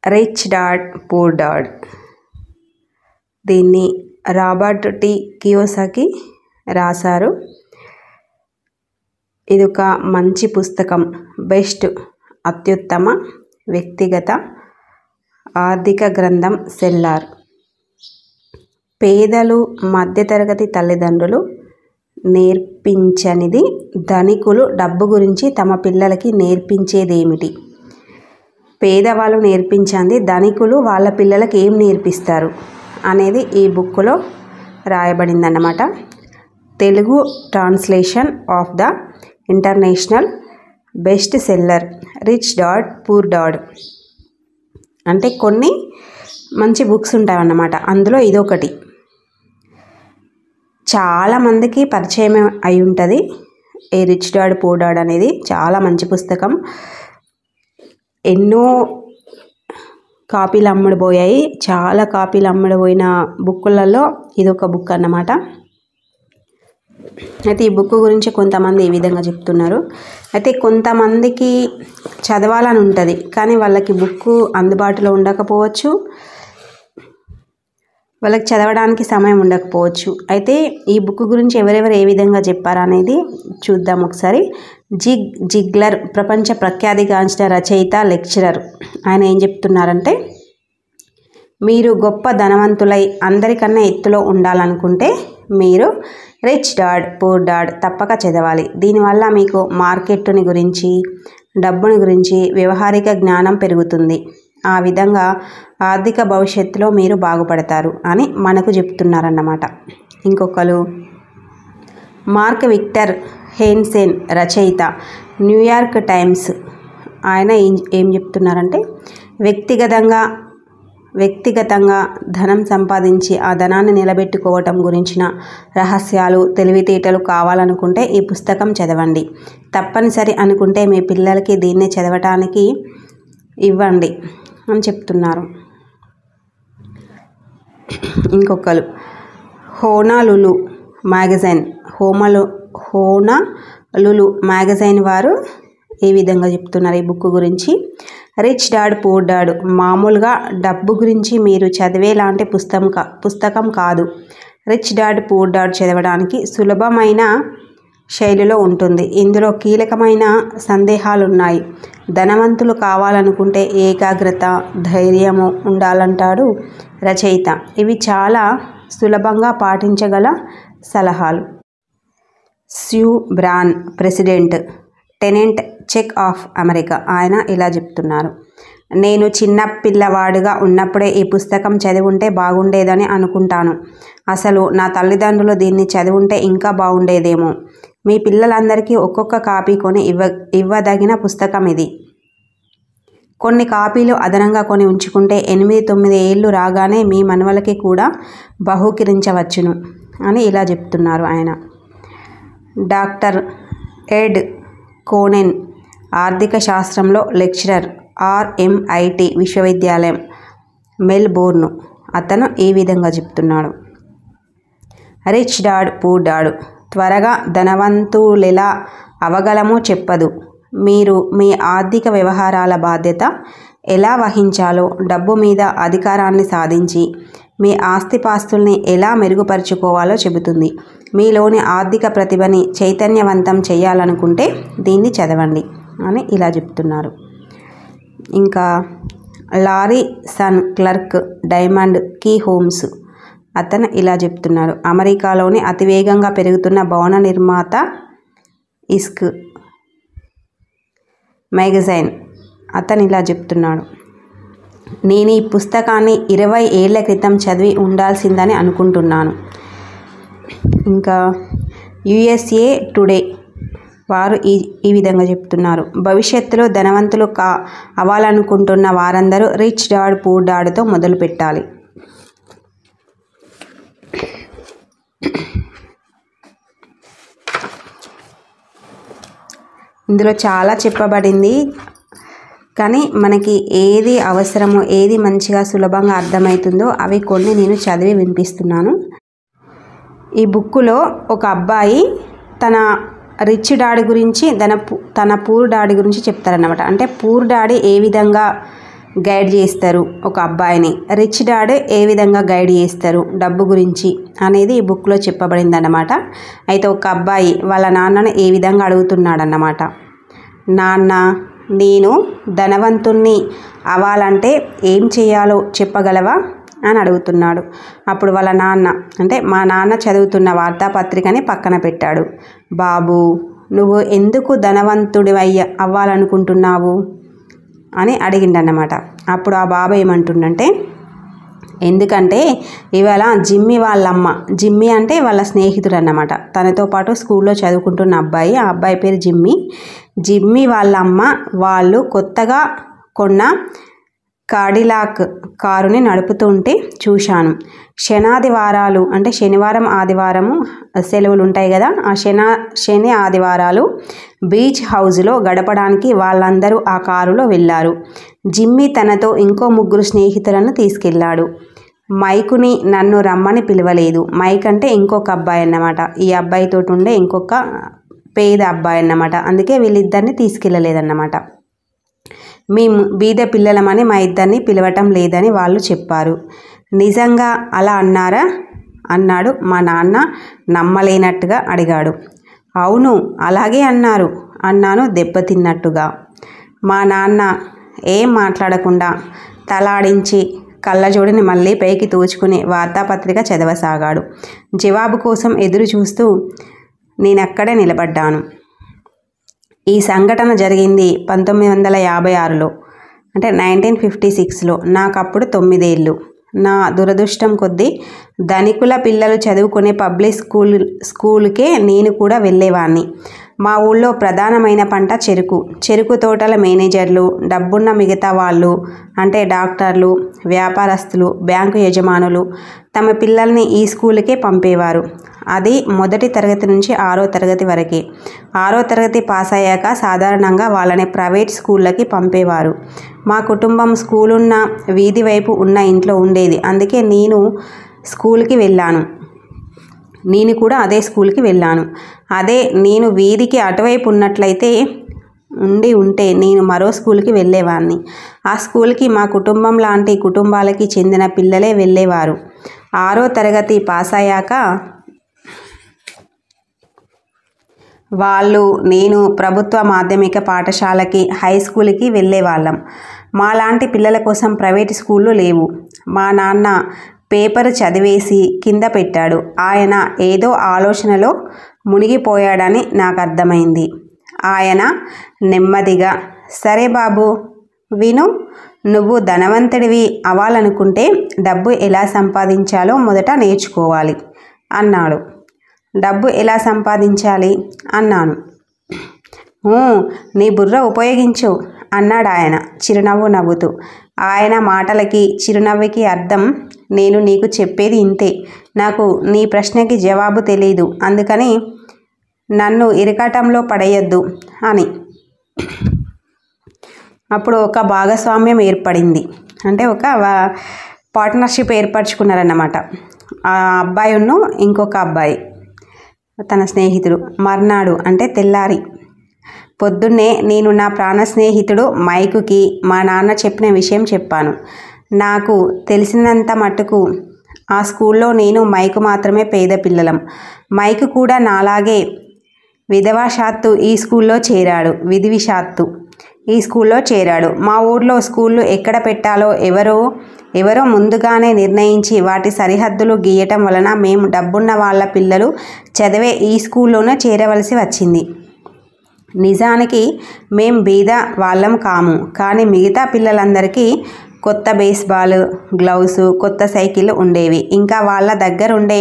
Rich dad poor dad. దీన్ని Robert T Kiyosaki రాశారు. ఇది ఒక మంచి పుస్తకం. బెస్ట్ అత్యుత్తమ వ్యక్తిగత ఆర్థిక గ్రంథం సెల్లార్. పేదలు మధ్యతరగతి తల్లిదండ్రులు నేర్పించనిది ధనికులు డబ్బు గురించి తమ పిల్లలకి నేర్పించేదేమిటి? పేదవాళ్ళు నేర్పించండి ధనికులు వాళ్ళ పిల్లలకి ఏం నేర్పిస్తారు అనేది ఈ బుక్లో రాయబడిందన్నమాట. Telugu translation of the international best seller rich dad poor dad. అంటే కొన్ని మంచి బుక్స్ ఉంటాయన్నమాట. అందులో ఇదొకటి. చాలామందికి పరిచయం అయి ఉంటుంది ఈ రిచ్ డాడ్ పూర్ డాడ్ అనేది. చాలా మంచి పుస్తకం. ఎన్నో కాపీలు అమ్ముడుపోయాయి. చాలా కాపీలు అమ్ముడుపోయిన బుక్కులలో ఇదొక బుక్ అన్నమాట. అయితే ఈ బుక్ గురించి కొంతమంది ఈ విధంగా చెప్తున్నారు. అయితే కొంతమందికి చదవాలని ఉంటుంది కానీ వాళ్ళకి బుక్ అందుబాటులో ఉండకపోవచ్చు, వాళ్ళకి చదవడానికి సమయం ఉండకపోవచ్చు. అయితే ఈ బుక్ గురించి ఎవరెవరు ఏ విధంగా చెప్పారనేది చూద్దాం ఒకసారి. జిగ్లర్ ప్రపంచ ప్రఖ్యాతిగాంచిన రచయిత, లెక్చరర్. ఆయన ఏం చెప్తున్నారంటే, మీరు గొప్ప ధనవంతులై అందరికన్నా ఎత్తులో ఉండాలనుకుంటే మీరు రిచ్ డాడ్ పూర్ డాడ్ తప్పక చదవాలి. దీనివల్ల మీకు మార్కెట్ని గురించి, డబ్బుని గురించి వ్యవహారిక జ్ఞానం పెరుగుతుంది. ఆ విధంగా ఆర్థిక భవిష్యత్తులో మీరు బాగుపడతారు అని మనకు చెప్తున్నారన్నమాట. ఇంకొకరు మార్క్ విక్టర్ హేన్సెన్, రచయిత, న్యూయార్క్ టైమ్స్. ఆయన ఏం చెప్తున్నారంటే, వ్యక్తిగతంగా ధనం సంపాదించి ఆ ధనాన్ని నిలబెట్టుకోవటం గురించిన రహస్యాలు, తెలివితేటలు కావాలనుకుంటే ఈ పుస్తకం చదవండి. తప్పనిసరి అనుకుంటే మీ పిల్లలకి దీన్ని చదవటానికి ఇవ్వండి అని చెప్తున్నారు. ఇంకొకరు హోనాలులు మ్యాగజైన్, హోనాలులు మ్యాగజైన్ వారు ఈ విధంగా చెప్తున్నారు ఈ బుక్ గురించి. రిచ్ డాడ్ పూర్ డాడ్ మామూలుగా డబ్బు గురించి మీరు చదివే లాంటి పుస్తకం కాదు. రిచ్ డాడ్ పూర్ డాడ్ చదవడానికి సులభమైన శైలిలో ఉంటుంది. ఇందులో కీలకమైన సందేహాలున్నాయి. ధనవంతులు కావాలనుకుంటే ఏకాగ్రత, ధైర్యము ఉండాలంటాడు రచయిత. ఇవి చాలా సులభంగా పాటించగల సలహాలు. Sue Brown, president Tenant Check of America. ఆయన ఇలా చెప్తున్నారు, నేను చిన్న పిల్లవాడుగా ఉన్నప్పుడే ఈ పుస్తకం చదివుంటే బాగుండేదని అనుకుంటాను. అసలు నా తల్లిదండ్రులు దీన్ని చదివుంటే ఇంకా బాగుండేదేమో. మీ పిల్లలందరికీ ఒక్కొక్క కాపీ కొని ఇవ్వదగిన పుస్తకం ఇది. కొన్ని కాపీలు అదనంగా కొని ఉంచుకుంటే 8-9 ఏళ్ళు రాగానే మీ మనవలకి కూడా బహూకరించవచ్చును అని ఇలా చెప్తున్నారు ఆయన. డాక్టర్ ఎడ్ కోనెన్, ఆర్థిక శాస్త్రంలో లెక్చరర్, RMIT విశ్వవిద్యాలయం, మెల్బోర్న్. అతను ఈ విధంగా చెప్తున్నాడు, రిచ్ డాడ్ పూర్ డాడ్ త్వరగా ధనవంతులెలా అవగలమో చెప్పదు. మీరు మీ ఆర్థిక వ్యవహారాల బాధ్యత ఎలా వహించాలో, డబ్బు మీద అధికారాన్ని సాధించి మీ ఆస్తిపాస్తుల్ని ఎలా మెరుగుపరుచుకోవాలో చెబుతుంది. మీలోని ఆర్థిక ప్రతిభని చైతన్యవంతం చేయాలనుకుంటే దీన్ని చదవండి అని ఇలా చెప్తున్నారు. ఇంకా Larry Sun Clark, Diamond Key Homes. అతను ఇలా చెప్తున్నారు, అమెరికాలోని అతివేగంగా పెరుగుతున్న భవన నిర్మాత ఇస్క్ మ్యాగజైన్. అతను ఇలా చెప్తున్నాడు, నేను ఈ పుస్తకాన్ని 20 ఏళ్ల క్రితం చదివి ఉండాల్సిందని అనుకుంటున్నాను. ఇంకా USA టుడే వారు ఈ విధంగా చెప్తున్నారు, భవిష్యత్తులో ధనవంతులు అవ్వాలనుకుంటున్న వారందరూ రిచ్ డాడ్ పూర్ డాడ్తో మొదలు పెట్టాలి. ఇందులో చాలా చెప్పబడింది కానీ మనకి ఏది అవసరమో, ఏది మంచిగా సులభంగా అర్థమవుతుందో అవి కొన్ని నేను చదివి వినిపిస్తున్నాను. ఈ బుక్కులో ఒక అబ్బాయి తన రిచ్ డాడీ గురించి తన పూర్ డాడీ గురించి చెప్తారన్నమాట. అంటే పూర్ డాడీ ఏ విధంగా గైడ్ చేస్తారు ఒక అబ్బాయిని. రిచ్ డాడ్ ఏ విధంగా గైడ్ చేస్తారు డబ్బు గురించి అనేది ఈ బుక్లో చెప్పబడింది అన్నమాట. అయితే ఒక అబ్బాయి వాళ్ళ నాన్నను ఏ విధంగా అడుగుతున్నాడన్నమాట. నాన్న, నేను ధనవంతుణ్ణి అవ్వాలంటే ఏం చేయాలో చెప్పగలవా అని అడుగుతున్నాడు. అప్పుడు వాళ్ళ నాన్న, అంటే మా నాన్న చదువుతున్న వార్తాపత్రికని పక్కన పెట్టాడు. బాబు, నువ్వు ఎందుకు ధనవంతుడి అవ్వాలనుకుంటున్నావు అని అడిగిండన్నమాట. అప్పుడు ఆ బాబు ఏమంటుండంటే, ఎందుకంటే ఇవాళ జిమ్మి వాళ్ళమ్మ, జిమ్మి అంటే వాళ్ళ స్నేహితుడు అన్నమాట, తనతో పాటు స్కూల్లో చదువుకుంటున్న అబ్బాయి, ఆ అబ్బాయి పేరు జిమ్మి. జిమ్మి వాళ్ళమ్మ వాళ్ళు కొత్తగా కొన్న కాడిలాక్ కారుని నడుపుతుంటే చూశాను. శనాదివారాలు అంటే శనివారం ఆదివారము సెలవులు ఉంటాయి కదా, ఆ శని ఆదివారాలు బీచ్ హౌస్లో గడపడానికి వాళ్ళందరూ ఆ కారులో వెళ్ళారు. జిమ్మి తనతో ఇంకో 3 స్నేహితులను తీసుకెళ్ళాడు. మైకుని నన్ను రమ్మని పిలవలేదు. మైక్ అంటే ఇంకొక అబ్బాయి అన్నమాట, ఈ అబ్బాయితో ఉండే ఇంకొక పేద అబ్బాయి అన్నమాట, అందుకే వీళ్ళిద్దరిని తీసుకెళ్ళలేదన్నమాట. మేము బీద పిల్లలమని మా ఇద్దరిని పిలవటం లేదని వాళ్ళు చెప్పారు. నిజంగా అలా అన్నారా అన్నాడు మా నాన్న నమ్మలేనట్టుగా అడిగాడు. అవును, అలాగే అన్నారు అన్నాను దెబ్బతిన్నట్టుగా. మా నాన్న ఏం మాట్లాడకుండా తలాడించి కళ్ళజోడిని మళ్ళీ పైకి తోచుకుని వార్తాపత్రిక చదవసాగాడు. జవాబు కోసం ఎదురు చూస్తూ నేనక్కడే నిలబడ్డాను. ఈ సంఘటన జరిగింది 1956లో, అంటే 1956లో. నాకప్పుడు 9 ఏళ్ళు. నా దురదృష్టం కొద్దీ ధనికుల పిల్లలు చదువుకునే పబ్లిక్ స్కూల్కే నేను కూడా వెళ్ళేవాడిని. మా ఊళ్ళో ప్రధానమైన పంట చెరుకు. చెరుకు తోటల మేనేజర్లు, డబ్బున్న మిగతా వాళ్ళు అంటే డాక్టర్లు, వ్యాపారస్తులు, బ్యాంకు యజమానులు తమ పిల్లల్ని ఈ స్కూల్కే పంపేవారు. అది 1వ తరగతి నుంచి 6వ తరగతి వరకే. 6వ తరగతి పాస్ అయ్యాక సాధారణంగా వాళ్ళని ప్రైవేట్ స్కూళ్ళకి పంపేవారు. మా కుటుంబం స్కూలున్న వీధి వైపు ఉన్న ఇంట్లో ఉండేది. అందుకే నేను కూడా అదే స్కూల్కి వెళ్ళాను. అదే నేను వీధికి అటువైపు ఉన్నట్లయితే ఉంటే నేను మరో స్కూల్కి వెళ్ళేవాడిని. ఆ స్కూల్కి మా కుటుంబం లాంటి కుటుంబాలకి చెందిన పిల్లలే వెళ్ళేవారు. 6వ తరగతి పాస్ అయ్యాక వాళ్ళు, నేను ప్రభుత్వ మాధ్యమిక పాఠశాలకి, హై స్కూల్కి వెళ్ళేవాళ్ళం. మాలాంటి పిల్లల కోసం ప్రైవేట్ స్కూళ్ళు లేవు. మా నాన్న పేపర్ చదివేసి కింద పెట్టాడు. ఆయన ఏదో ఆలోచనలో మునిగిపోయాడని నాకు అర్థమైంది. ఆయన నెమ్మదిగా, సరే బాబు విను, నువ్వు ధనవంతుడివి అవ్వాలనుకుంటే డబ్బు ఎలా సంపాదించాలో మొదట నేర్చుకోవాలి అన్నాడు. డబ్బు ఎలా సంపాదించాలి అన్నాను. నీ బుర్ర ఉపయోగించు అన్నాడు ఆయన చిరునవ్వు నవ్వుతూ. ఆయన మాటలకి చిరునవ్వుకి అర్థం, నేను నీకు చెప్పేది ఇంతే, నాకు నీ ప్రశ్నకి జవాబు తెలీదు, అందుకని నన్ను ఇరకాటంలో పడేయొద్దు అని. అప్పుడు ఒక భాగస్వామ్యం ఏర్పడింది, అంటే ఒక పార్ట్నర్షిప్ ఏర్పరచుకున్నారన్నమాట. ఆ అబ్బాయిను ఇంకొక అబ్బాయి, తన స్నేహితుడు. మర్నాడు అంటే తెల్లారి పొద్దున్నే నేను నా ప్రాణ స్నేహితుడు మైకుకి మా నాన్న చెప్పిన విషయం చెప్పాను. నాకు తెలిసినంత మట్టుకు ఆ స్కూల్లో నేను మైకు మాత్రమే పేద పిల్లలం. మైకు కూడా నాలాగే విధివశాత్తు ఈ స్కూల్లో చేరాడు. మా ఊర్లో స్కూళ్ళు ఎక్కడ పెట్టాలో ఎవరో ముందుగానే నిర్ణయించి వాటి సరిహద్దులు గీయటం వలన మేము డబ్బున్న వాళ్ళ పిల్లలు చదివే ఈ స్కూల్లోనే చేరవలసి వచ్చింది. నిజానికి మేం బీద వాళ్ళం కాము, కానీ మిగతా పిల్లలందరికీ కొత్త బేస్బాల్, గ్లౌస్, కొత్త సైకిళ్ళు ఉండేవి. ఇంకా వాళ్ళ దగ్గరుండే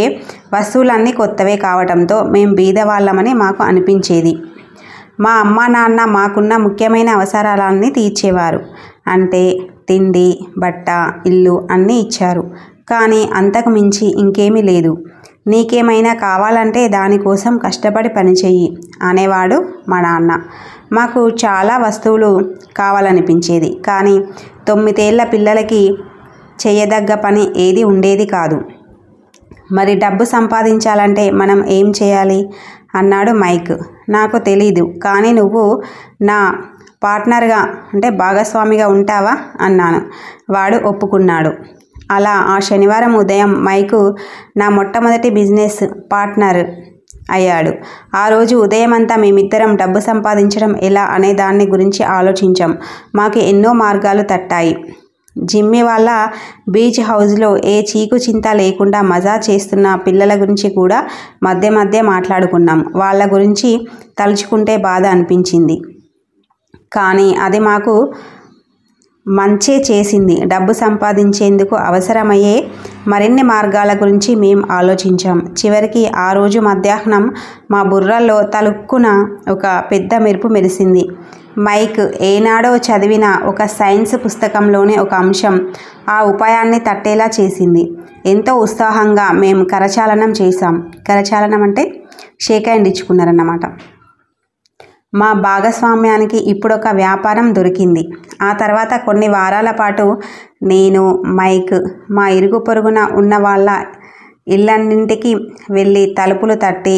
వస్తువులన్నీ కొత్తవే కావటంతో మేం బీద వాళ్ళమని మాకు అనిపించేది. మా అమ్మ నాన్న మాకున్న ముఖ్యమైన అవసరాలన్నీ తీర్చేవారు. అంటే తిండి, బట్ట, ఇల్లు అన్నీ ఇచ్చారు. కానీ అంతకు మించి ఇంకేమీ లేదు. నీకేమైనా కావాలంటే దానికోసం కష్టపడి పనిచెయ్యి అనేవాడు మా నాన్న. మాకు చాలా వస్తువులు కావాలనిపించేది, కానీ 9 ఏళ్ల పిల్లలకి చేయదగ్గ పని ఏది ఉండేది కాదు. మరి డబ్బు సంపాదించాలంటే మనం ఏం చేయాలి అన్నాడు మైక్. నాకు తెలీదు, కానీ నువ్వు నా పార్ట్నర్గా అంటే భాగస్వామిగా ఉంటావా అన్నాను. వాడు ఒప్పుకున్నాడు. అలా ఆ శనివారం ఉదయం మైకు నా మొట్టమొదటి బిజినెస్ పార్ట్నర్ అయ్యాడు. ఆ రోజు ఉదయమంతా మేమిద్దరం డబ్బు సంపాదించడం ఎలా అనే దాన్ని గురించి ఆలోచించాం. మాకు ఎన్నో మార్గాలు తట్టాయి. జిమ్మి వాళ్ళ బీచ్ హౌస్లో ఏ చీకు చింత లేకుండా మజా చేస్తున్న పిల్లల గురించి కూడా మధ్య మధ్య మాట్లాడుకున్నాం. వాళ్ళ గురించి తలుచుకుంటే బాధ అనిపించింది. కానీ అది మాకు మంచే చేసింది. డబ్బు సంపాదించేందుకు అవసరమయ్యే మరిన్ని మార్గాల గురించి మేం ఆలోచించాం. చివరికి ఆ రోజు మధ్యాహ్నం మా బుర్రల్లో తలుక్కున ఒక పెద్ద మెరుపు మెరిసింది. మైక్ ఏనాడో చదివిన ఒక సైన్స్ పుస్తకంలోని ఒక అంశం ఆ ఉపాయాన్ని తట్టేలా చేసింది. ఎంతో ఉత్సాహంగా మేము కరచాలనం చేశాం. కరచాలనం అంటే షేక్ హ్యాండ్ ఇచ్చుకున్నారన్నమాట. మా భాగస్వామ్యానికి ఇప్పుడొక వ్యాపారం దొరికింది. ఆ తర్వాత కొన్ని వారాల పాటు నేను, మైక్ మా ఇరుగు పొరుగున ఉన్న వాళ్ళ ఇళ్ళన్నింటికి వెళ్ళి తలుపులు తట్టి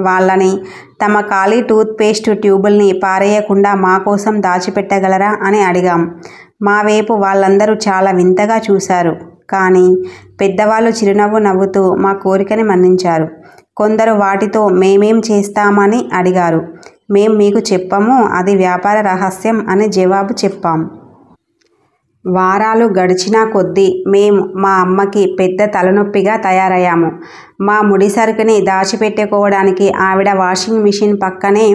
వాళ్ళని తమ ఖాళీ టూత్పేస్ట్ ట్యూబుల్ని పారేయకుండా మా కోసం దాచిపెట్టగలరా అని అడిగాం. మా వైపు వాళ్ళందరూ చాలా వింతగా చూశారు. కానీ పెద్దవాళ్ళు చిరునవ్వు నవ్వుతూ మా కోరికని మన్నించారు. కొందరు వాటితో మేమేం చేస్తామని అడిగారు. మేం మీకు చెప్పము, అది వ్యాపార రహస్యం అని జవాబు చెప్పాం. వారాలు గడిచినా కొద్దీ మేము మా అమ్మకి పెద్ద తలనొప్పిగా తయారయ్యాము. మా ముడి సరుకుని దాచిపెట్టుకోవడానికి ఆవిడ వాషింగ్ మిషన్ పక్కనే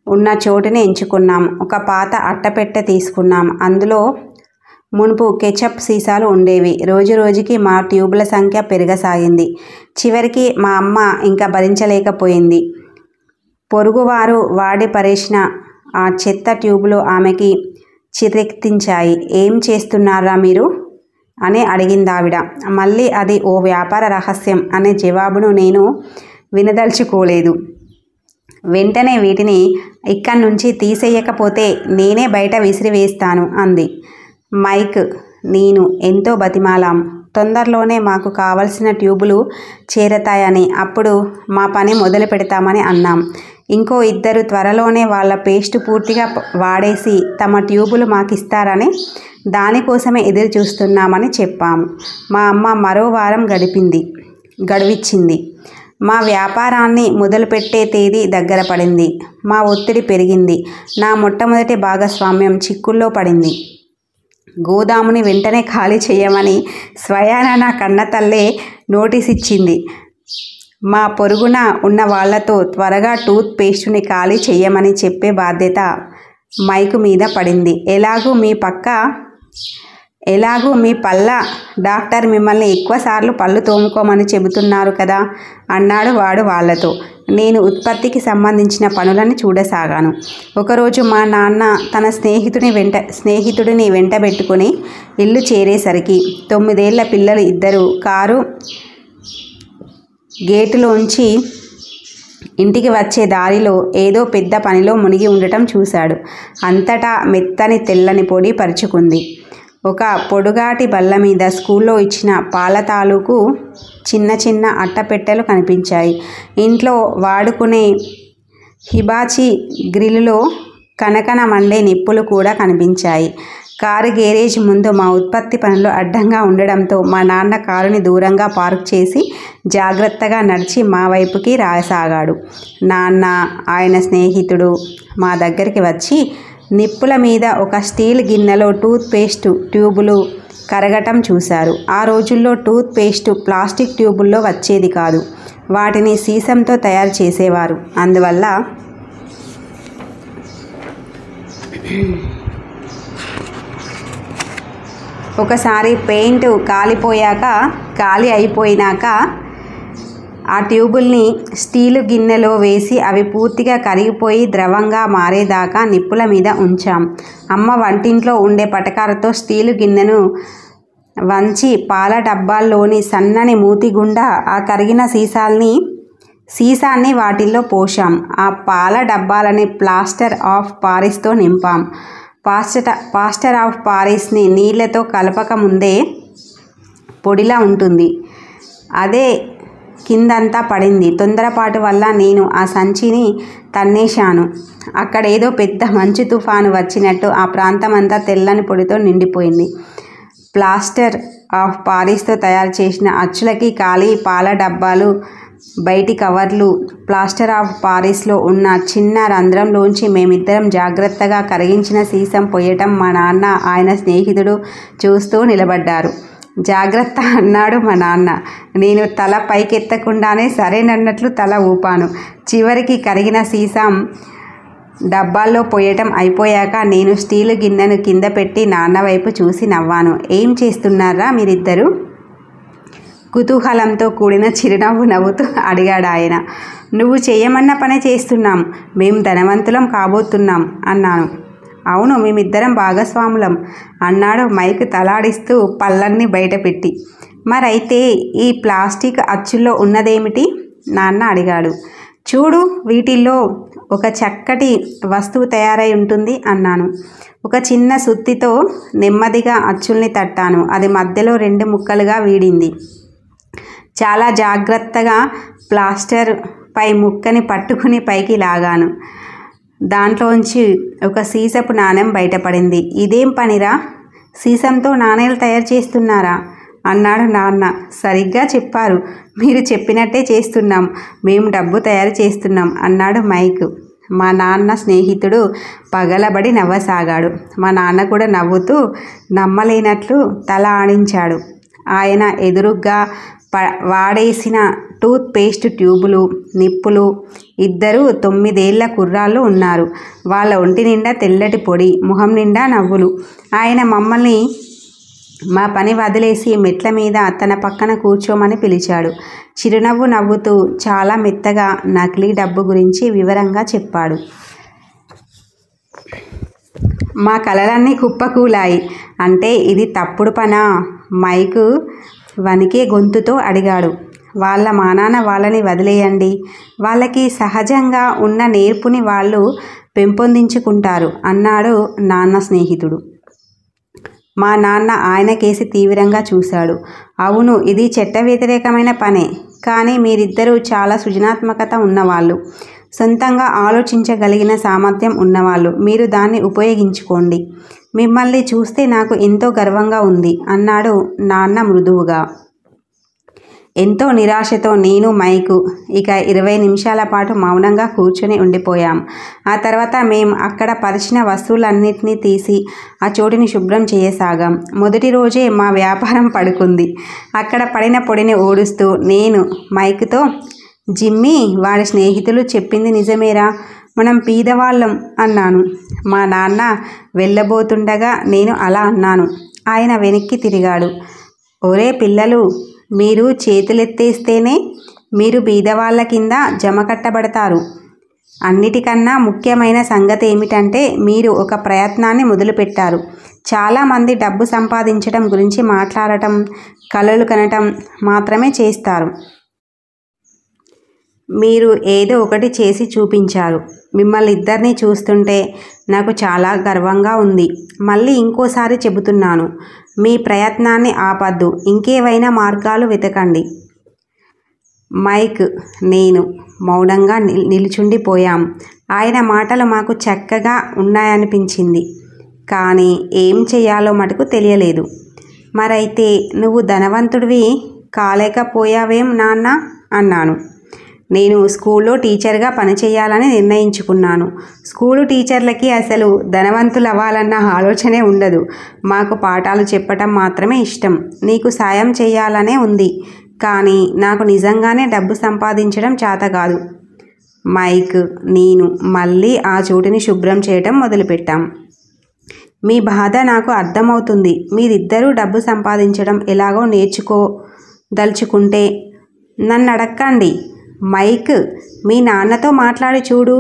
ఉన్న చోటుని ఎంచుకున్నాం. ఒక పాత అట్టపెట్టె తీసుకున్నాం. అందులో మునుపు కెచప్ సీసాలు ఉండేవి. రోజు రోజుకి మా ట్యూబుల సంఖ్య పెరగసాగింది. చివరికి మా అమ్మ ఇంకా భరించలేకపోయింది. పొరుగువారు వాడి పరేసిన ఆ చెత్త ట్యూబులు ఆమెకి చిరెత్తించాయి. ఏం చేస్తున్నారా మీరు అని అడిగిందావిడ. మళ్ళీ అది ఓ వ్యాపార రహస్యం అనే జవాబును నేను వినదలుచుకోలేదు. వెంటనే వీటిని ఇక్కడి నుంచి తీసేయకపోతే నేనే బయట విసిరివేస్తాను అంది. మైక్, నేను ఎంతో బతిమాలాం. తొందరలోనే మాకు కావలసిన ట్యూబులు చేరతాయని, అప్పుడు మా పని మొదలు పెడతామని అన్నాం. ఇంకో ఇద్దరు త్వరలోనే వాళ్ళ పేస్ట్ పూర్తిగా వాడేసి తమ ట్యూబులు మాకిస్తారని, దానికోసమే ఎదురు చూస్తున్నామని చెప్పాము. మా అమ్మ మరో వారం గడువిచ్చింది. మా వ్యాపారాన్ని మొదలుపెట్టే తేదీ దగ్గర పడింది. మా ఒత్తిడి పెరిగింది. నా మొట్టమొదటి భాగస్వామ్యం చిక్కుల్లో పడింది. గోదాముని వెంటనే ఖాళీ చేయమని స్వయాన నా కన్నతల్లే నోటీస్ ఇచ్చింది. మా పొరుగున ఉన్న వాళ్లతో త్వరగా టూత్ పేస్టుని ఖాళీ చెయ్యమని చెప్పే బాధ్యత మైకు మీద పడింది. ఎలాగూ మీ పళ్ళ డాక్టర్ మిమ్మల్ని ఎక్కువసార్లు పళ్ళు తోముకోమని చెబుతున్నారు కదా అన్నాడు వాడు వాళ్లతో. నేను ఉత్పత్తికి సంబంధించిన పనులని చూడసాగాను. ఒకరోజు మా నాన్న తన స్నేహితుడిని వెంటబెట్టుకుని ఇల్లు చేరేసరికి 9 ఏళ్ల పిల్లలు ఇద్దరు కారు గేటులోంచి ఇంటికి వచ్చే దారిలో ఏదో పెద్ద పనిలో మునిగి ఉండటం చూశాడు. అంతటా మెత్తని తెల్లని పొడి పరుచుకుంది. ఒక పొడుగాటి బల్ల మీద స్కూల్లో ఇచ్చిన పాల తాలూకు చిన్న చిన్న అట్టపెట్టెలు కనిపించాయి. ఇంట్లో వాడుకునే హిబాచి గ్రిల్లులో కనకన మండే నిప్పులు కూడా కనిపించాయి. కారు గేరేజ్ ముందు మా ఉత్పత్తి పనులు అడ్డంగా ఉండడంతో మా నాన్న కారుని దూరంగా పార్క్ చేసి జాగ్రత్తగా నడిచి మా వైపుకి రాసాగాడు. నాన్న, ఆయన స్నేహితుడు మా దగ్గరికి వచ్చి నిప్పుల మీద ఒక స్టీల్ గిన్నెలో టూత్ పేస్ట్ ట్యూబులు కరగటం చూశారు. ఆ రోజుల్లో టూత్ పేస్ట్ ప్లాస్టిక్ ట్యూబుల్లో వచ్చేది కాదు. వాటిని సీసంతో తయారు చేసేవారు. అందువల్ల ఒకసారి పెయింట్ ఖాళీ అయిపోయినాక ఆ ట్యూబుల్ని స్టీలు గిన్నెలో వేసి అవి పూర్తిగా కరిగిపోయి ద్రవంగా మారేదాకా నిప్పుల మీద ఉంచాం. అమ్మ వంటింట్లో ఉండే పటకారతో స్టీలు గిన్నెను వంచి పాల డబ్బాల్లోని సన్నని మూతి గుండా ఆ కరిగిన సీసాన్ని వాటిల్లో పోశాం. ఆ పాల డబ్బాలని ప్లాస్టర్ ఆఫ్ పారిస్తో నింపాం. ప్లాస్టర్ ఆఫ్ పారిస్ని నీళ్లతో కలపక ముందే పొడిలా ఉంటుంది. అదే కిందంతా పడింది. తొందరపాటు వల్ల నేను ఆ సంచిని తన్నేశాను. అక్కడేదో పెద్ద మంచు తుఫాను వచ్చినట్టు ఆ ప్రాంతమంతా తెల్లని పొడితో నిండిపోయింది. ప్లాస్టర్ ఆఫ్ పారిస్తో తయారు చేసిన అచ్చులకి ఖాళీ పాల డబ్బాలు, బయటి కవర్లు, ప్లాస్టర్ ఆఫ్ పారిస్లో ఉన్న చిన్న రంధ్రంలోంచి మేమిద్దరం జాగ్రత్తగా కరిగించిన సీసం పొయ్యటం మా నాన్న, ఆయన స్నేహితుడు చూస్తూ నిలబడ్డారు. జాగ్రత్త అన్నాడు మా నాన్న. నేను తల పైకెత్తకుండానే సరేనన్నట్లు తల ఊపాను. చివరికి కరిగిన సీసం డబ్బాల్లో పోయటం అయిపోయాక నేను స్టీలు గిన్నెను కింద పెట్టి నాన్న వైపు చూసి నవ్వాను. ఏం చేస్తున్నారా మీరిద్దరూ? కుతూహలంతో కూడిన చిరునవ్వు నవ్వుతూ అడిగాడు ఆయన. నువ్వు చేయమన్న పనే చేస్తున్నాం. మేం ధనవంతులం కాబోతున్నాం అన్నాను. అవును, మేమిద్దరం భాగస్వాములం అన్నాడు మైక్ తలాడిస్తూ పళ్ళన్నీ బయటపెట్టి. మరైతే ఈ ప్లాస్టిక్ అచ్చుల్లో ఉన్నదేమిటి? నాన్న అడిగాడు. చూడు, వీటిల్లో ఒక చక్కటి వస్తువు తయారై ఉంటుంది అన్నాను. ఒక చిన్న సుత్తితో నెమ్మదిగా అచ్చుల్ని తట్టాను. అది మధ్యలో 2 ముక్కలుగా వీడింది. చాలా జాగ్రత్తగా ప్లాస్టర్ పై ముక్కని పట్టుకుని పైకి లాగాను. దాంట్లోంచి ఒక సీసపు నాణెం బయటపడింది. ఇదేం పనిరా? సీసంతో నాణేలు తయారు చేస్తున్నారా అన్నాడు నాన్న. సరిగ్గా చెప్పారు. మీరు చెప్పినట్టే చేస్తున్నాం. మేము డబ్బు తయారు చేస్తున్నాం అన్నాడు మైక్. మా నాన్న స్నేహితుడు పగలబడి నవ్వసాగాడు. మా నాన్న కూడా నవ్వుతూ నమ్మలేనట్లు తల ఆడించాడు. ఆయన ఎదురుగ్గా వాడేసిన టూత్ పేస్ట్ ట్యూబులు, నిప్పులు. 2 9 ఏళ్ల కుర్రాళ్ళు ఉన్నారు. వాళ్ళ ఒంటి నిండా తెల్లటి పొడి, ముఖం నిండా నవ్వులు. ఆయన మమ్మల్ని మా పని వదిలేసి మెట్ల మీద తన పక్కన కూర్చోమని పిలిచాడు. చిరునవ్వు నవ్వుతూ చాలా మెత్తగా నకిలీ డబ్బు గురించి వివరంగా చెప్పాడు. మా కలలన్నీ కుప్పకూలాయి. అంటే ఇది తప్పుడు పనా? మైకు వణికే గొంతుతో అడిగాడు. వాళ్ళ మానాన వాళ్ళని వదిలేయండి. వాళ్ళకి సహజంగా ఉన్న నేర్పుని వాళ్ళు పెంపొందించుకుంటారు అన్నాడు నాన్న స్నేహితుడు. మా నాన్న ఆయన కేసి తీవ్రంగా చూశాడు. అవును, ఇది చట్ట వ్యతిరేకమైన పనే. కానీ మీరిద్దరూ చాలా సృజనాత్మకత ఉన్నవాళ్ళు, సొంతంగా ఆలోచించగలిగిన సామర్థ్యం ఉన్నవాళ్ళు. మీరు దాన్ని ఉపయోగించుకోండి. మిమ్మల్ని చూస్తే నాకు ఎంతో గర్వంగా ఉంది అన్నాడు నాన్న మృదువుగా. ఎంతో నిరాశతో నేను, మైకు ఇక 20 నిమిషాల పాటు మౌనంగా కూర్చొని ఉండిపోయాం. ఆ తర్వాత మేం అక్కడ పరిచిన వస్తువులన్నిటినీ తీసి ఆ చోటుని శుభ్రం చేయసాగాం. మొదటి రోజే మా వ్యాపారం పడుకుంది. అక్కడ పడిన పొడిని ఊడుస్తూ నేను మైకుతో, జిమ్మీ, వాడి స్నేహితులు చెప్పింది నిజమేరా? మనం పీదవాళ్ళం అన్నాను. మా నాన్న వెళ్ళబోతుండగా నేను అలా అన్నాను. ఆయన వెనక్కి తిరిగాడు. ఒరే పిల్లలు, మీరు చేతులెత్తేస్తేనే మీరు బీదవాళ్ళ కింద జమ కట్టబడతారు. అన్నిటికన్నా ముఖ్యమైన సంగతి ఏమిటంటే మీరు ఒక ప్రయత్నాన్ని మొదలుపెట్టారు. చాలామంది డబ్బు సంపాదించడం గురించి మాట్లాడటం, కలలు కనటం మాత్రమే చేస్తారు. మీరు ఏదో ఒకటి చేసి చూపించారు. మిమ్మల్ని ఇద్దరినీ చూస్తుంటే నాకు చాలా గర్వంగా ఉంది. మళ్ళీ ఇంకోసారి చెబుతున్నాను, మీ ప్రయత్నాన్ని ఆపద్దు. ఇంకేవైనా మార్గాలు వెతకండి. మైక్, నేను మౌనంగా నిలుచుండిపోయాం. ఆయన మాటలు మాకు చక్కగా ఉన్నాయనిపించింది. కానీ ఏం చేయాలో మటుకు తెలియలేదు. మరైతే నువ్వు ధనవంతుడివి కాలేకపోయావేం నాన్న అన్నాను. నేను స్కూల్లో టీచర్గా పనిచేయాలని నిర్ణయించుకున్నాను. స్కూలు టీచర్లకి అసలు ధనవంతులు అవ్వాలన్న ఆలోచనే ఉండదు. మాకు పాఠాలు చెప్పటం మాత్రమే ఇష్టం. నీకు సాయం చేయాలనే ఉంది. కానీ నాకు నిజంగానే డబ్బు సంపాదించడం చేత కాదు. మైక్, నేను మళ్ళీ ఆ చోటుని శుభ్రం చేయటం మొదలుపెట్టాం. మీ బాధ నాకు అర్థమవుతుంది. మీరిద్దరూ డబ్బు సంపాదించడం ఎలాగో నేర్చుకోదలుచుకుంటే నన్ను అడక్కండి. మైక్, మీ నాన్నతో మాట్లాడి చూడు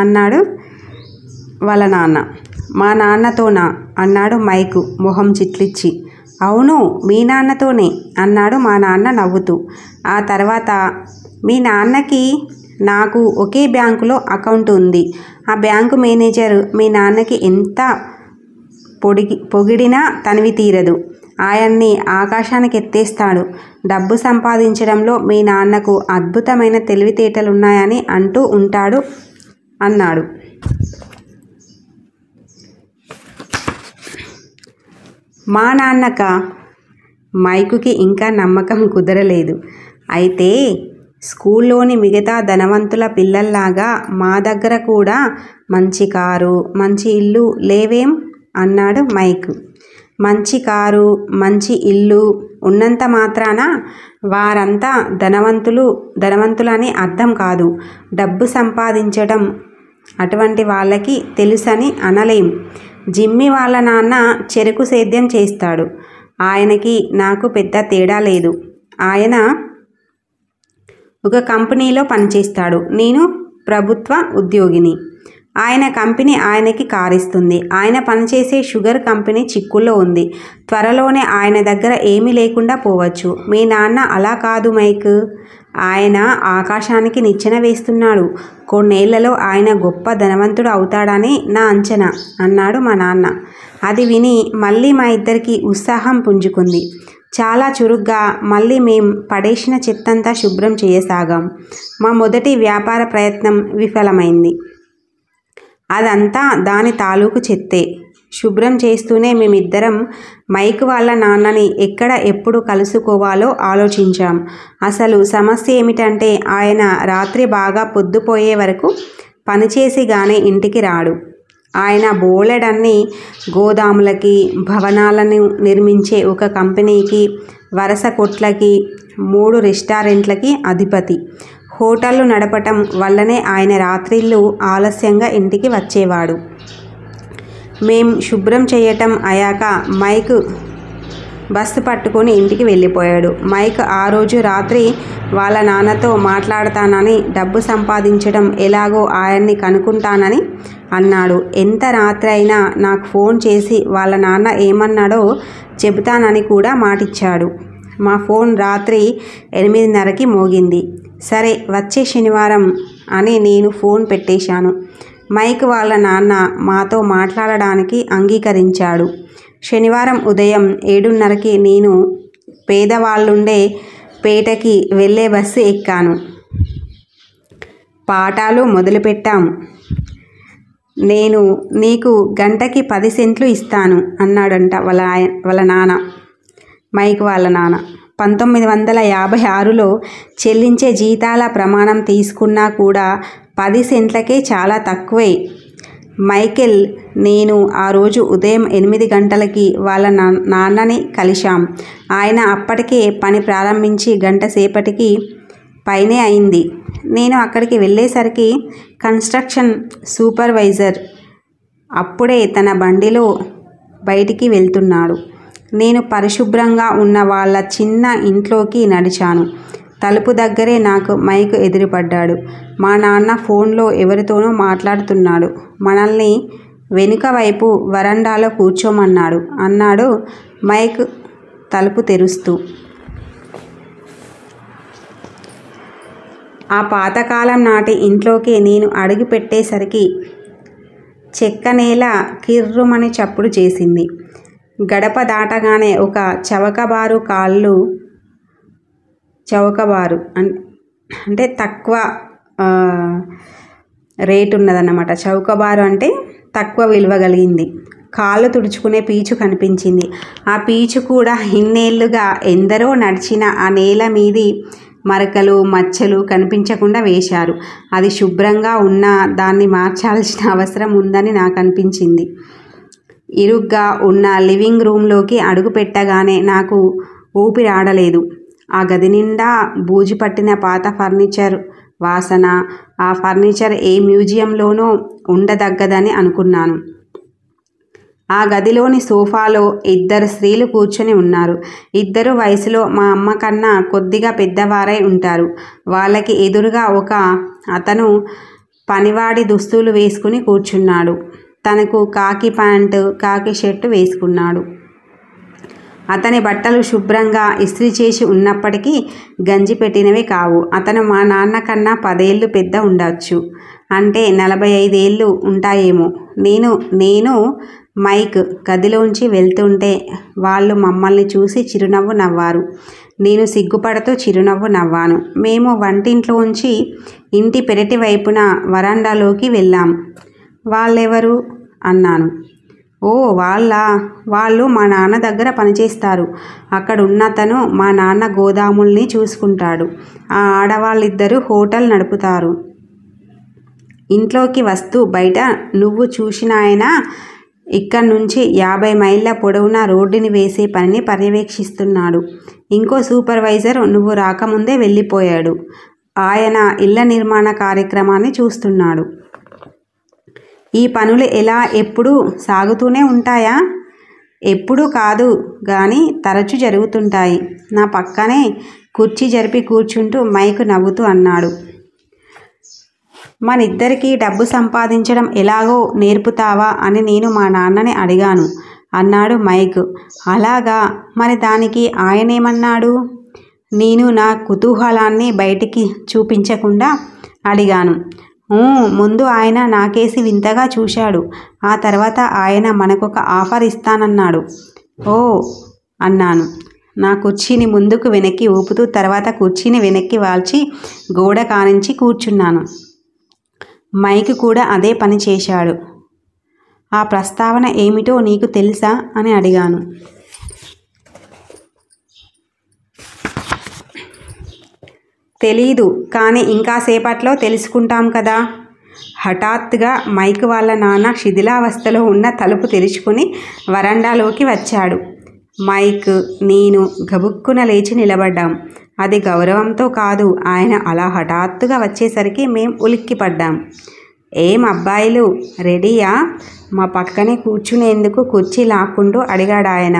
అన్నాడు వాళ్ళ నాన్న. మా నాన్నతోనా అన్నాడు మైకు మొహం చిట్లిచ్చి. అవును, మీ నాన్నతోనే అన్నాడు మా నాన్న నవ్వుతూ. ఆ తర్వాత మీ నాన్నకి నాకు ఒకే బ్యాంకులో అకౌంట్ ఉంది. ఆ బ్యాంకు మేనేజర్ మీ నాన్నకి ఎంత పొగిడినా తనివి తీరదు. ఆయన్ని ఆకాశానికి ఎత్తేస్తాడు. డబ్బు సంపాదించడంలో మీ నాన్నకు అద్భుతమైన తెలివితేటలున్నాయని అంటూ ఉంటాడు అన్నాడు. మా నాన్నక మైకుకి ఇంకా నమ్మకం కుదరలేదు. అయితే స్కూల్లోని మిగతా ధనవంతుల పిల్లల్లాగా మా దగ్గర కూడా మంచి కారు, మంచి ఇల్లు లేవేం అన్నాడు మైక్. మంచి కారు, మంచి ఇల్లు ఉన్నంత మాత్రాన వారంతా ధనవంతులని అర్థం కాదు. డబ్బు సంపాదించడం అటువంటి వాళ్ళకి తెలుసని అనలేం. జిమ్మి వాళ్ళ నాన్న చెరుకు సేద్యం చేస్తాడు. ఆయనకి నాకు పెద్ద తేడా లేదు. ఆయన ఒక కంపెనీలో పనిచేస్తాడు. నేను ప్రభుత్వ ఉద్యోగిని. ఆయన కంపెనీ ఆయనకి కారిస్తుంది. ఆయన పనిచేసే షుగర్ కంపెనీ చిక్కుల్లో ఉంది. త్వరలోనే ఆయన దగ్గర ఏమీ లేకుండా పోవచ్చు. మీ నాన్న అలా కాదు మైక్. ఆయన ఆకాశానికి నిచ్చెన వేస్తున్నాడు. కొన్నేళ్లలో ఆయన గొప్ప ధనవంతుడు అవుతాడని నా అంచనా అన్నాడు మా నాన్న. అది విని మళ్ళీ మా ఇద్దరికి ఉత్సాహం పుంజుకుంది. చాలా చురుగ్గా మళ్ళీ మేం పడేసిన చెత్తంతా శుభ్రం చేయసాగాం. మా మొదటి వ్యాపార ప్రయత్నం విఫలమైంది. అదంతా దాని తాలూకు చెత్తే. శుభ్రం చేస్తూనే మేమిద్దరం మైక్ వాళ్ళ నాన్నని ఎక్కడ ఎప్పుడు కలుసుకోవాలో ఆలోచించాం. అసలు సమస్య ఏమిటంటే ఆయన రాత్రి బాగా పొద్దుపోయే వరకు పనిచేసి గానే ఇంటికి రాడు. ఆయన బోలెడన్ని గోదాములకి, భవనాలను నిర్మించే ఒక కంపెనీకి, వరుస కొట్లకి, 3 రెస్టారెంట్లకి అధిపతి. హోటళ్ళు నడపటం వల్లనే ఆయన రాత్రిళ్ళు ఆలస్యంగా ఇంటికి వచ్చేవాడు. మేం శుభ్రం చేయటం అయ్యాక మైక్ బస్సు పట్టుకొని ఇంటికి వెళ్ళిపోయాడు. మైక్ ఆ రోజు రాత్రి వాళ్ళ నాన్నతో మాట్లాడతానని, డబ్బు సంపాదించడం ఎలాగో ఆయన్ని కనుక్కుంటానని అన్నాడు. ఎంత రాత్రి అయినా నాకు ఫోన్ చేసి వాళ్ళ నాన్న ఏమన్నాడో చెబుతానని కూడా మాటిచ్చాడు. మా ఫోన్ రాత్రి 8:30కి మోగింది. సరే వచ్చే శనివారం అని నేను ఫోన్ పెట్టేశాను. మైక్ వాళ్ళ నాన్న మాతో మాట్లాడడానికి అంగీకరించాడు. శనివారం ఉదయం 7:30కి నేను పేదవాళ్ళుండే పేటకి వెళ్ళే బస్సు ఎక్కాను. పాఠాలు మొదలుపెట్టాం. నేను నీకు గంటకి 10 సెంట్లు ఇస్తాను అన్నాడంట వాళ్ళ నాన్న, మైక్ వాళ్ళ నాన్న. 1956లో చెల్లించే జీతాల ప్రమాణం తీసుకున్నా కూడా 10 సెంట్లకే చాలా తక్కువే. మైకేల్, నేను ఆ రోజు ఉదయం 8 గంటలకి వాళ్ళ నాన్నని కలిశాం. ఆయన అప్పటికే పని ప్రారంభించి గంట సేపటికి పైనే అయింది. నేను అక్కడికి వెళ్ళేసరికి కన్స్ట్రక్షన్ సూపర్వైజర్ అప్పుడే తన బండిలో బయటికి వెళ్తున్నాడు. నేను పరిశుభ్రంగా ఉన్న వాళ్ళ చిన్న ఇంట్లోకి నడిచాను. తలుపు దగ్గరే నాకు మైక్ ఎదురుపడ్డాడు. మా నాన్న ఫోన్లో ఎవరితోనో మాట్లాడుతున్నాడు. మనల్ని వెనుక వైపు వరండాలో కూర్చోమన్నాడు అన్నాడు మైక్ తలుపు తెరుస్తూ. ఆ పాతకాలం నాటి ఇంట్లోకి నేను అడుగు పెట్టేసరికి చెక్క నేల కిర్రుమని చప్పుడు చేసింది. గడప దాటగానే ఒక చౌకబారు అంటే తక్కువ రేటు ఉన్నదన్నమాట. చౌకబారు అంటే తక్కువ విలువ కలిగింది. కాళ్ళు తుడుచుకునే పీచు కనిపించింది. ఆ పీచు కూడా ఇన్నేళ్లుగా ఎందరో నడిచిన ఆ నేల మీది మరకలు, మచ్చలు కనిపించకుండా వేశారు. అది శుభ్రంగా ఉన్నా దాన్ని మార్చాల్సిన అవసరం ఉందని నాకు అనిపించింది. ఇరుగ్గా ఉన్న లివింగ్ రూమ్లోకి అడుగు పెట్టగానే నాకు ఊపిరాడలేదు. ఆ గది నిండా బూజు పట్టిన పాత ఫర్నిచర్ వాసన. ఆ ఫర్నిచర్ ఏ మ్యూజియంలోనో ఉండదగ్గదని అనుకున్నాను. ఆ గదిలోని సోఫాలో 2 స్త్రీలు కూర్చొని ఉన్నారు. ఇద్దరు వయసులో మా అమ్మ కన్నా కొద్దిగా పెద్దవారై ఉంటారు. వాళ్ళకి ఎదురుగా ఒక అతను పనివాడి దుస్తులు వేసుకుని కూర్చున్నాడు. తనకు కాకి ప్యాంటు, కాకి షర్టు వేసుకున్నాడు. అతని బట్టలు శుభ్రంగా ఇస్త్రీ చేసి ఉన్నప్పటికీ గంజి పెట్టినవి కావు. అతను మా నాన్న కన్నా 10 ఏళ్ళు పెద్ద ఉండొచ్చు. అంటే 45 ఏళ్ళు ఉంటాయేమో. నేను మైక్ గదిలోంచి వెళ్తుంటే వాళ్ళు మమ్మల్ని చూసి చిరునవ్వు నవ్వారు. నేను సిగ్గుపడుతూ చిరునవ్వు నవ్వాను. మేము వంటింట్లోంచి ఇంటి పెరటి వైపున వరండాలోకి వెళ్ళాం. వాళ్ళెవరు అన్నాను. ఓ వాళ్ళు మా నాన్న దగ్గర పనిచేస్తారు. అక్కడున్నతను మా నాన్న గోదాముల్ని చూసుకుంటాడు. ఆ ఆడవాళ్ళిద్దరూ హోటల్ నడుపుతారు. ఇంట్లోకి వస్తూ బయట నువ్వు చూసిన ఆయన ఇక్కడి నుంచి 50 మైళ్ళ పొడవునా రోడ్డుని వేసే పనిని పర్యవేక్షిస్తున్నాడు. ఇంకో సూపర్వైజర్ నువ్వు రాకముందే వెళ్ళిపోయాడు. ఆయన ఇళ్ల నిర్మాణ కార్యక్రమాన్ని చూస్తున్నాడు. ఈ పనులు ఎప్పుడూ సాగుతూనే ఉంటాయా? ఎప్పుడూ కాదు గాని తరచూ జరుగుతుంటాయి. నా పక్కనే కుర్చీ జరిపి కూర్చుంటూ మైక్ నవ్వుతూ అన్నాడు. మనిద్దరికీ డబ్బు సంపాదించడం ఎలాగో నేర్పుతావా అని నేను మా నాన్నని అడిగాను అన్నాడు మైక్. అలాగా, మరి దానికి ఆయనేమన్నాడు? నేను నా కుతూహలాన్ని బయటికి చూపించకుండా అడిగాను. ముందు ఆయన నాకేసి వింతగా చూశాడు. ఆ తర్వాత ఆయన మనకొక ఆఫర్ ఇస్తానన్నాడు. ఓ అన్నాను. నా కుర్చీని ముందుకు వెనక్కి ఊపుతూ తర్వాత కుర్చీని వెనక్కి వాల్చి గోడ కానించి కూర్చున్నాను. మైక్ కూడా అదే పని చేశాడు. ఆ ప్రస్తావన ఏమిటో నీకు తెలుసా అని అడిగాను. తెలీదు, కానీ ఇంకాసేపట్లో తెలుసుకుంటాం కదా. హఠాత్తుగా మైక్ వాళ్ళ నాన్న శిథిలావస్థలో ఉన్న తలుపు తెరుచుకుని వరండాలోకి వచ్చాడు. మైక్, నేను గబుక్కున లేచి నిలబడ్డాం. అది గౌరవంతో కాదు, ఆయన అలా హఠాత్తుగా వచ్చేసరికి మేం ఉలిక్కిపడ్డాం. ఏం అబ్బాయిలు రెడీయా? మా పక్కనే కూర్చునేందుకు కుర్చీ లాక్కుంటూ అడిగాడు ఆయన.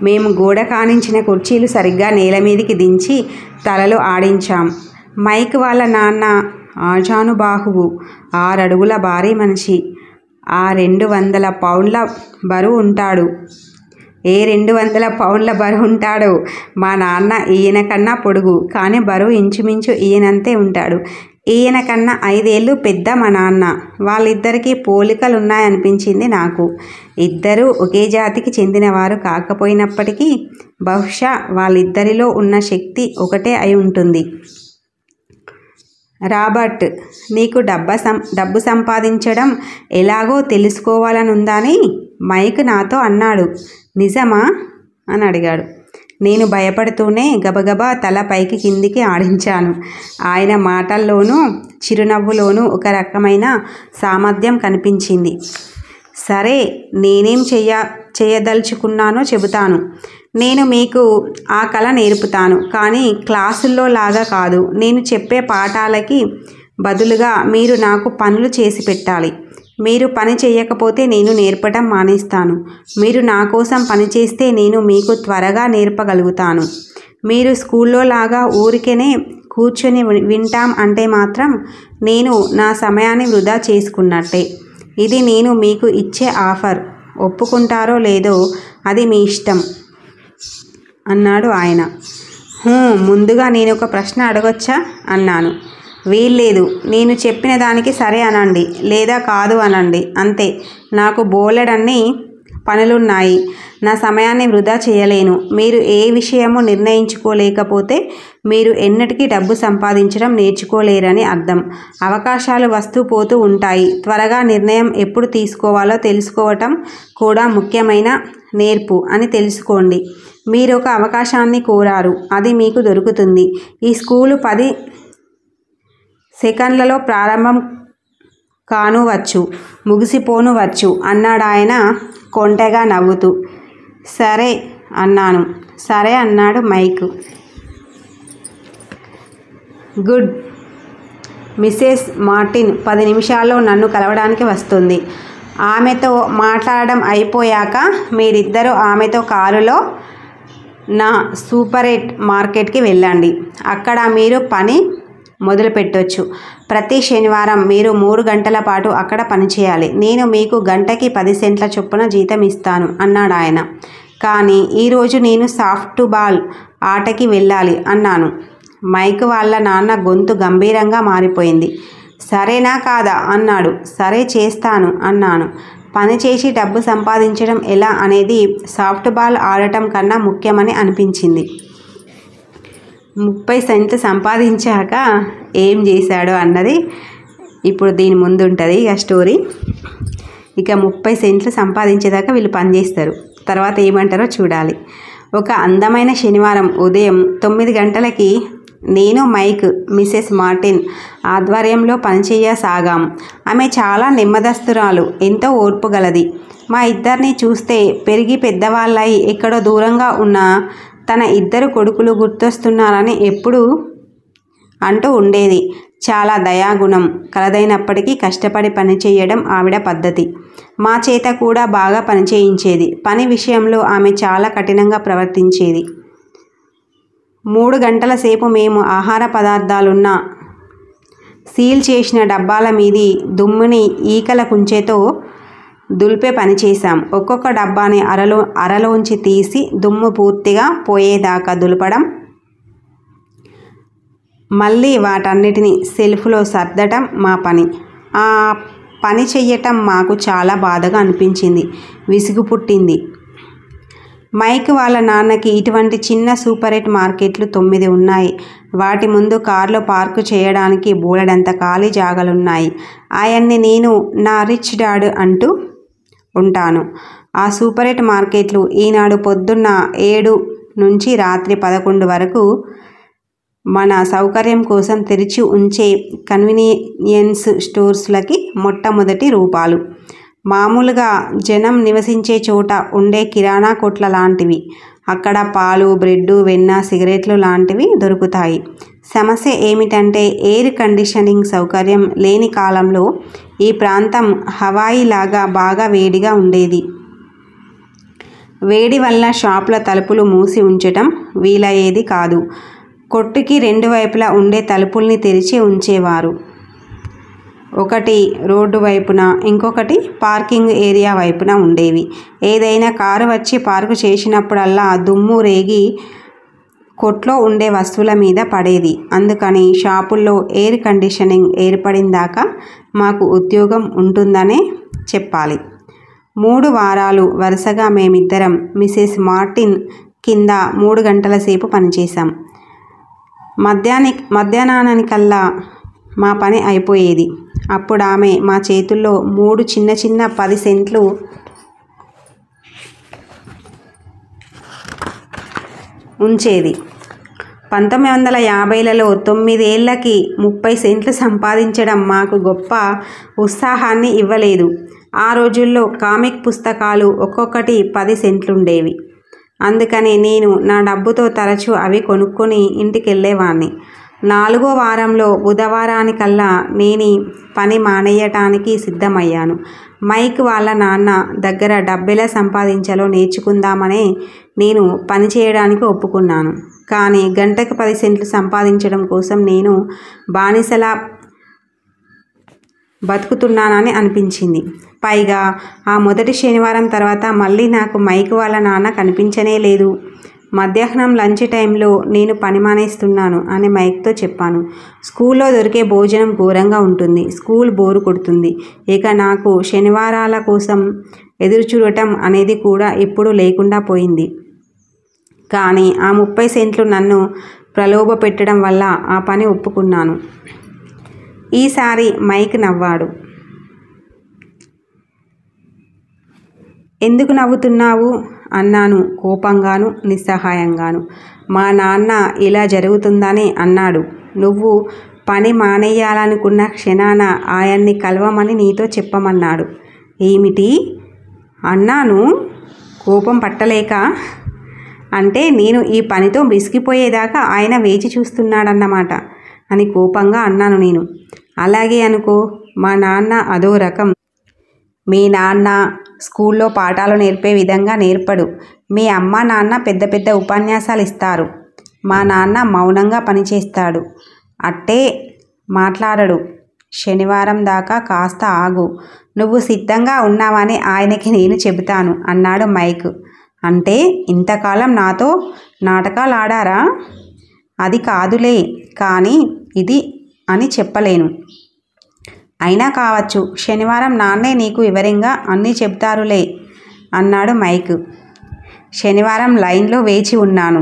మేము గోడ కానించిన కుర్చీలు సరిగ్గా నేల మీదికి దించి తలలు ఆడించాం. మైక్ వాళ్ళ నాన్న ఆజానుబాహువు, 6 అడుగుల భారీ మనిషి. 200 పౌండ్ల బరువు ఉంటాడు. 200 పౌండ్ల బరువు ఉంటాడో? మా నాన్న ఈయన కన్నా పొడుగు, కానీ బరువు ఇంచుమించు ఈయనంతే ఉంటాడు. ఈయన కన్నా 5 ఏళ్ళు పెద్ద మా నాన్న. వాళ్ళిద్దరికీ పోలికలున్నాయనిపించింది నాకు. ఇద్దరూ ఒకే జాతికి చెందినవారు కాకపోయినప్పటికీ బహుశా వాళ్ళిద్దరిలో ఉన్న శక్తి ఒకటే అయి ఉంటుంది. రాబర్ట్, నీకు డబ్బు సంపాదించడం ఎలాగో తెలుసుకోవాలనుందని మైక్ నాతో అన్నాడు. నిజమా అని అడిగాడు. నేను భయపడుతూనే గబగబా తల పైకి కిందికి ఆడించాను. ఆయన మాటల్లోనూ చిరునవ్వులోనూ ఒక రకమైన సామర్థ్యం కనిపించింది. సరే, నేనేం చేయదలుచుకున్నానో చెబుతాను. నేను మీకు ఆ కళ నేర్పుతాను, కానీ క్లాసుల్లో లాగా కాదు. నేను చెప్పే పాఠాలకి బదులుగా మీరు నాకు పనులు చేసి పెట్టాలి. మీరు పని చేయకపోతే నేను నేర్పడం మానేస్తాను. మీరు నా కోసం పని చేస్తే నేను మీకు త్వరగా నేర్పగలుగుతాను. మీరు స్కూల్లో లాగా ఊరికేనే కూర్చొని వింటాం అంటే మాత్రం నేను నా సమయాన్ని వృధా చేసుకున్నట్టే. ఇది నేను మీకు ఇచ్చే ఆఫర్. ఒప్పుకుంటారో లేదో అది మీ ఇష్టం అన్నాడు ఆయన. ముందుగా నేను ఒక ప్రశ్న అడగొచ్చా అన్నాను. వీల్లేదు. నేను చెప్పిన దానికి సరే అనండి, లేదా కాదు అనండి, అంతే. నాకు బోలెడన్ని పనులున్నాయి. నా సమయాన్ని వృధా చేయలేను. మీరు ఏ విషయమో నిర్ణయించుకోలేకపోతే మీరు ఎన్నటికీ డబ్బు సంపాదించడం నేర్చుకోలేరని అర్థం. అవకాశాలు వస్తూ పోతూ ఉంటాయి. త్వరగా నిర్ణయం ఎప్పుడు తీసుకోవాలో తెలుసుకోవటం కూడా ముఖ్యమైన నేర్పు అని తెలుసుకోండి. మీరు ఒక అవకాశాన్ని కోరారు, అది మీకు దొరుకుతుంది. ఈ స్కూలు 10 సెకండ్లలో ప్రారంభం కానువచ్చు, ముగిసిపోనువచ్చు అన్నాడాయన కొంటెగా నవ్వుతూ. సరే అన్నాను. సరే అన్నాడు మైక్. గుడ్. మిసెస్ మార్టిన్ 10 నిమిషాల్లో నన్ను కలవడానికి వస్తుంది. ఆమెతో మాట్లాడడం అయిపోయాక మీరిద్దరూ ఆమెతో కారులో నా సూపరేట్ మార్కెట్కి వెళ్ళండి. అక్కడ మీరు పని మొదలుపెట్టొచ్చు. ప్రతి శనివారం మీరు 3 గంటల పాటు అక్కడ పనిచేయాలి. నేను మీకు గంటకి 10 సెంట్ల చొప్పున జీతం ఇస్తాను అన్నాడు ఆయన. కానీ ఈరోజు నేను సాఫ్ట్బాల్ ఆటకి వెళ్ళాలి అన్నాను. మైక్ వాళ్ళ నాన్న గొంతు గంభీరంగా మారిపోయింది. సరేనా కాదా అన్నాడు. సరే చేస్తాను అన్నాను. పని చేసి డబ్బు సంపాదించడం ఎలా అనేది సాఫ్ట్ బాల్ ఆడటం కన్నా ముఖ్యమని అనిపించింది. 30 సెంట్లు సంపాదించాక ఏం చేశాడో అన్నది ఇప్పుడు దీని ముందు ఉంటుంది ఇక స్టోరీ. ఇక 30 సెంట్లు సంపాదించేదాకా వీళ్ళు పనిచేస్తారు. తర్వాత ఏమంటారో చూడాలి. ఒక అందమైన శనివారం ఉదయం 9 గంటలకి నేను మైక్ మిసెస్ మార్టిన్ ఆధ్వర్యంలో పనిచేయసాగాం. ఆమె చాలా నెమ్మదస్తురాలు, ఎంతో ఓర్పు గలది. మా ఇద్దరిని చూస్తే పెరిగి పెద్దవాళ్ళై ఎక్కడో దూరంగా ఉన్న తన 2 కొడుకులు గుర్తొస్తున్నారని ఎప్పుడూ అంటూ ఉండేది. చాలా దయాగుణం కలదైనప్పటికీ కష్టపడి పనిచేయడం ఆవిడ పద్ధతి. మా చేత కూడా బాగా పనిచేయించేది. పని విషయంలో ఆమె చాలా కఠినంగా ప్రవర్తించేది. 3 గంటల సేపు మేము ఆహార పదార్థాలున్న సీల్ చేసిన డబ్బాల మీది దుమ్ముని ఈకల కుంచెతో దులిపే పని చేశాం. ఒక్కొక్క డబ్బాని అరలోంచి తీసి దుమ్ము పూర్తిగా పోయేదాకా దులపడం, మళ్ళీ వాటన్నిటిని సెల్ఫ్లో సర్దటం మా పని. ఆ పని చెయ్యటం మాకు చాలా బాధగా అనిపించింది, విసుగు పుట్టింది. మైక్ వాళ్ళ నాన్నకి ఇటువంటి చిన్న సూపరేట్ మార్కెట్లు 9 ఉన్నాయి. వాటి ముందు కార్లు పార్కు చేయడానికి బోలెడంత ఖాళీ జాగాలున్నాయి. ఆయన్ని నేను నా రిచ్ డాడ్ అంటూ ఉంటాను. ఆ సూపరేట్ మార్కెట్లు ఈనాడు పొద్దున్న 7 నుంచి రాత్రి 11 వరకు మన సౌకర్యం కోసం తెరిచి ఉంచే కన్వీనియన్స్ స్టోర్స్లకి మొట్టమొదటి రూపాలు. మామూలుగా జనం నివసించే చోట ఉండే కిరాణా కొట్ల లాంటివి. అక్కడ పాలు, బ్రెడ్డు, వెన్న, సిగరెట్లు లాంటివి దొరుకుతాయి. సమస్య ఏమిటంటే ఎయిర్ కండిషనింగ్ సౌకర్యం లేని కాలంలో ఈ ప్రాంతం హవాయిలాగా బాగా వేడిగా ఉండేది. వేడి వల్ల షాపుల తలుపులు మూసి ఉంచటం వీలయ్యేది కాదు. కొట్టుకి 2 వైపులా ఉండే తలుపుల్ని తెరిచి ఉంచేవారు. ఒకటి రోడ్డు వైపున, ఇంకొకటి పార్కింగ్ ఏరియా వైపున ఉండేవి. ఏదైనా కారు వచ్చి పార్కు చేసినప్పుడల్లా దుమ్ము రేగి కొట్లో ఉండే వస్తువుల మీద పడేది. అందుకని షాపుల్లో ఎయిర్ కండిషనింగ్ ఏర్పడిందాకా మాకు ఉద్యోగం ఉంటుందనే చెప్పాలి. 3 వారాలు వరుసగా మేమిద్దరం మిసెస్ మార్టిన్ కింద 3 గంటల సేపు పనిచేశాం. మధ్యాహ్నానికల్లా మా పని అయిపోయేది. అప్పుడు ఆమె మా చేతుల్లో 3 చిన్న చిన్న 10 సెంట్లు ఉంచేది. 1950లలో 9 ఏళ్లకి 30 సెంట్లు సంపాదించడం మాకు గొప్ప ఉత్సాహాన్ని ఇవ్వలేదు. ఆ రోజుల్లో కామిక్ పుస్తకాలు ఒక్కొక్కటి 10 సెంట్లుండేవి. అందుకని నేను నా డబ్బుతో తరచూ అవి కొనుక్కొని ఇంటికెళ్ళేవాణ్ణి. 4వ వారంలో బుధవారానికల్లా నేను పని మానేయటానికి సిద్ధమయ్యాను. మైక్ వాళ్ళ నాన్న దగ్గర డబ్బెలా సంపాదించాలో నేర్చుకుందామనే నేను పని చేయడానికి ఒప్పుకున్నాను. కానీ గంటకు 10 సెంట్లు సంపాదించడం కోసం నేను బానిసలా బతుకుతున్నానని అనిపించింది. పైగా ఆ మొదటి శనివారం తర్వాత మళ్ళీ నాకు మైక్ వాళ్ళ నాన్న కనిపించనే లేదు. మధ్యాహ్నం లంచ్ టైంలో నేను పని మానేస్తున్నాను అని మైక్తో చెప్పాను. స్కూల్లో దొరికే భోజనం ఘోరంగా ఉంటుంది. స్కూల్ బోరు కొడుతుంది. ఇక నాకు శనివారాల కోసం ఎదురుచూడటం అనేది కూడా ఇప్పుడు లేకుండా పోయింది. కానీ ఆ 30 సెంట్లు నన్ను ప్రలోభ పెట్టడం వల్ల ఆ పని ఒప్పుకున్నాను. ఈసారి మైక్ నవ్వాడు. ఎందుకు నవ్వుతున్నావు అన్నాను కోపంగాను నిస్సహాయంగాను. మా నాన్న ఇలా జరుగుతుందని అన్నాడు. నువ్వు పని మానేయాలనుకున్న క్షణాన ఆయన్ని కలవమని నీతో చెప్పమన్నాడు. ఏమిటి అన్నాను కోపం పట్టలేక. అంటే నేను ఈ పనితో విసిగిపోయేదాకా ఆయన వేచి చూస్తున్నాడన్నమాట అని కోపంగా అన్నాను నేను. అలాగే అనుకో, మా నాన్న అదో రకం. మీ నాన్న స్కూల్లో పాఠాలు నేర్పే విధంగా నేర్పడు. మీ అమ్మ నాన్న పెద్ద పెద్ద ఉపన్యాసాలు ఇస్తారు. మా నాన్న మౌనంగా పనిచేస్తాడు. అట్టే మాట్లాడడు. శనివారం దాకా కాస్త ఆగు, నువ్వు సిద్ధంగా ఉన్నావని ఆయనకి నేను చెబుతాను అన్నాడు మైక్. అంటే ఇంతకాలం నాతో నాటకాలు ఆడారా? అది కాదులే, కానీ ఇది అని చెప్పలేను. అయినా కావచ్చు, శనివారం నాన్నే నీకు వివరంగా అన్నీ చెబుతారులే అన్నాడు మైక్. శనివారం లైన్లో వేచి ఉన్నాను.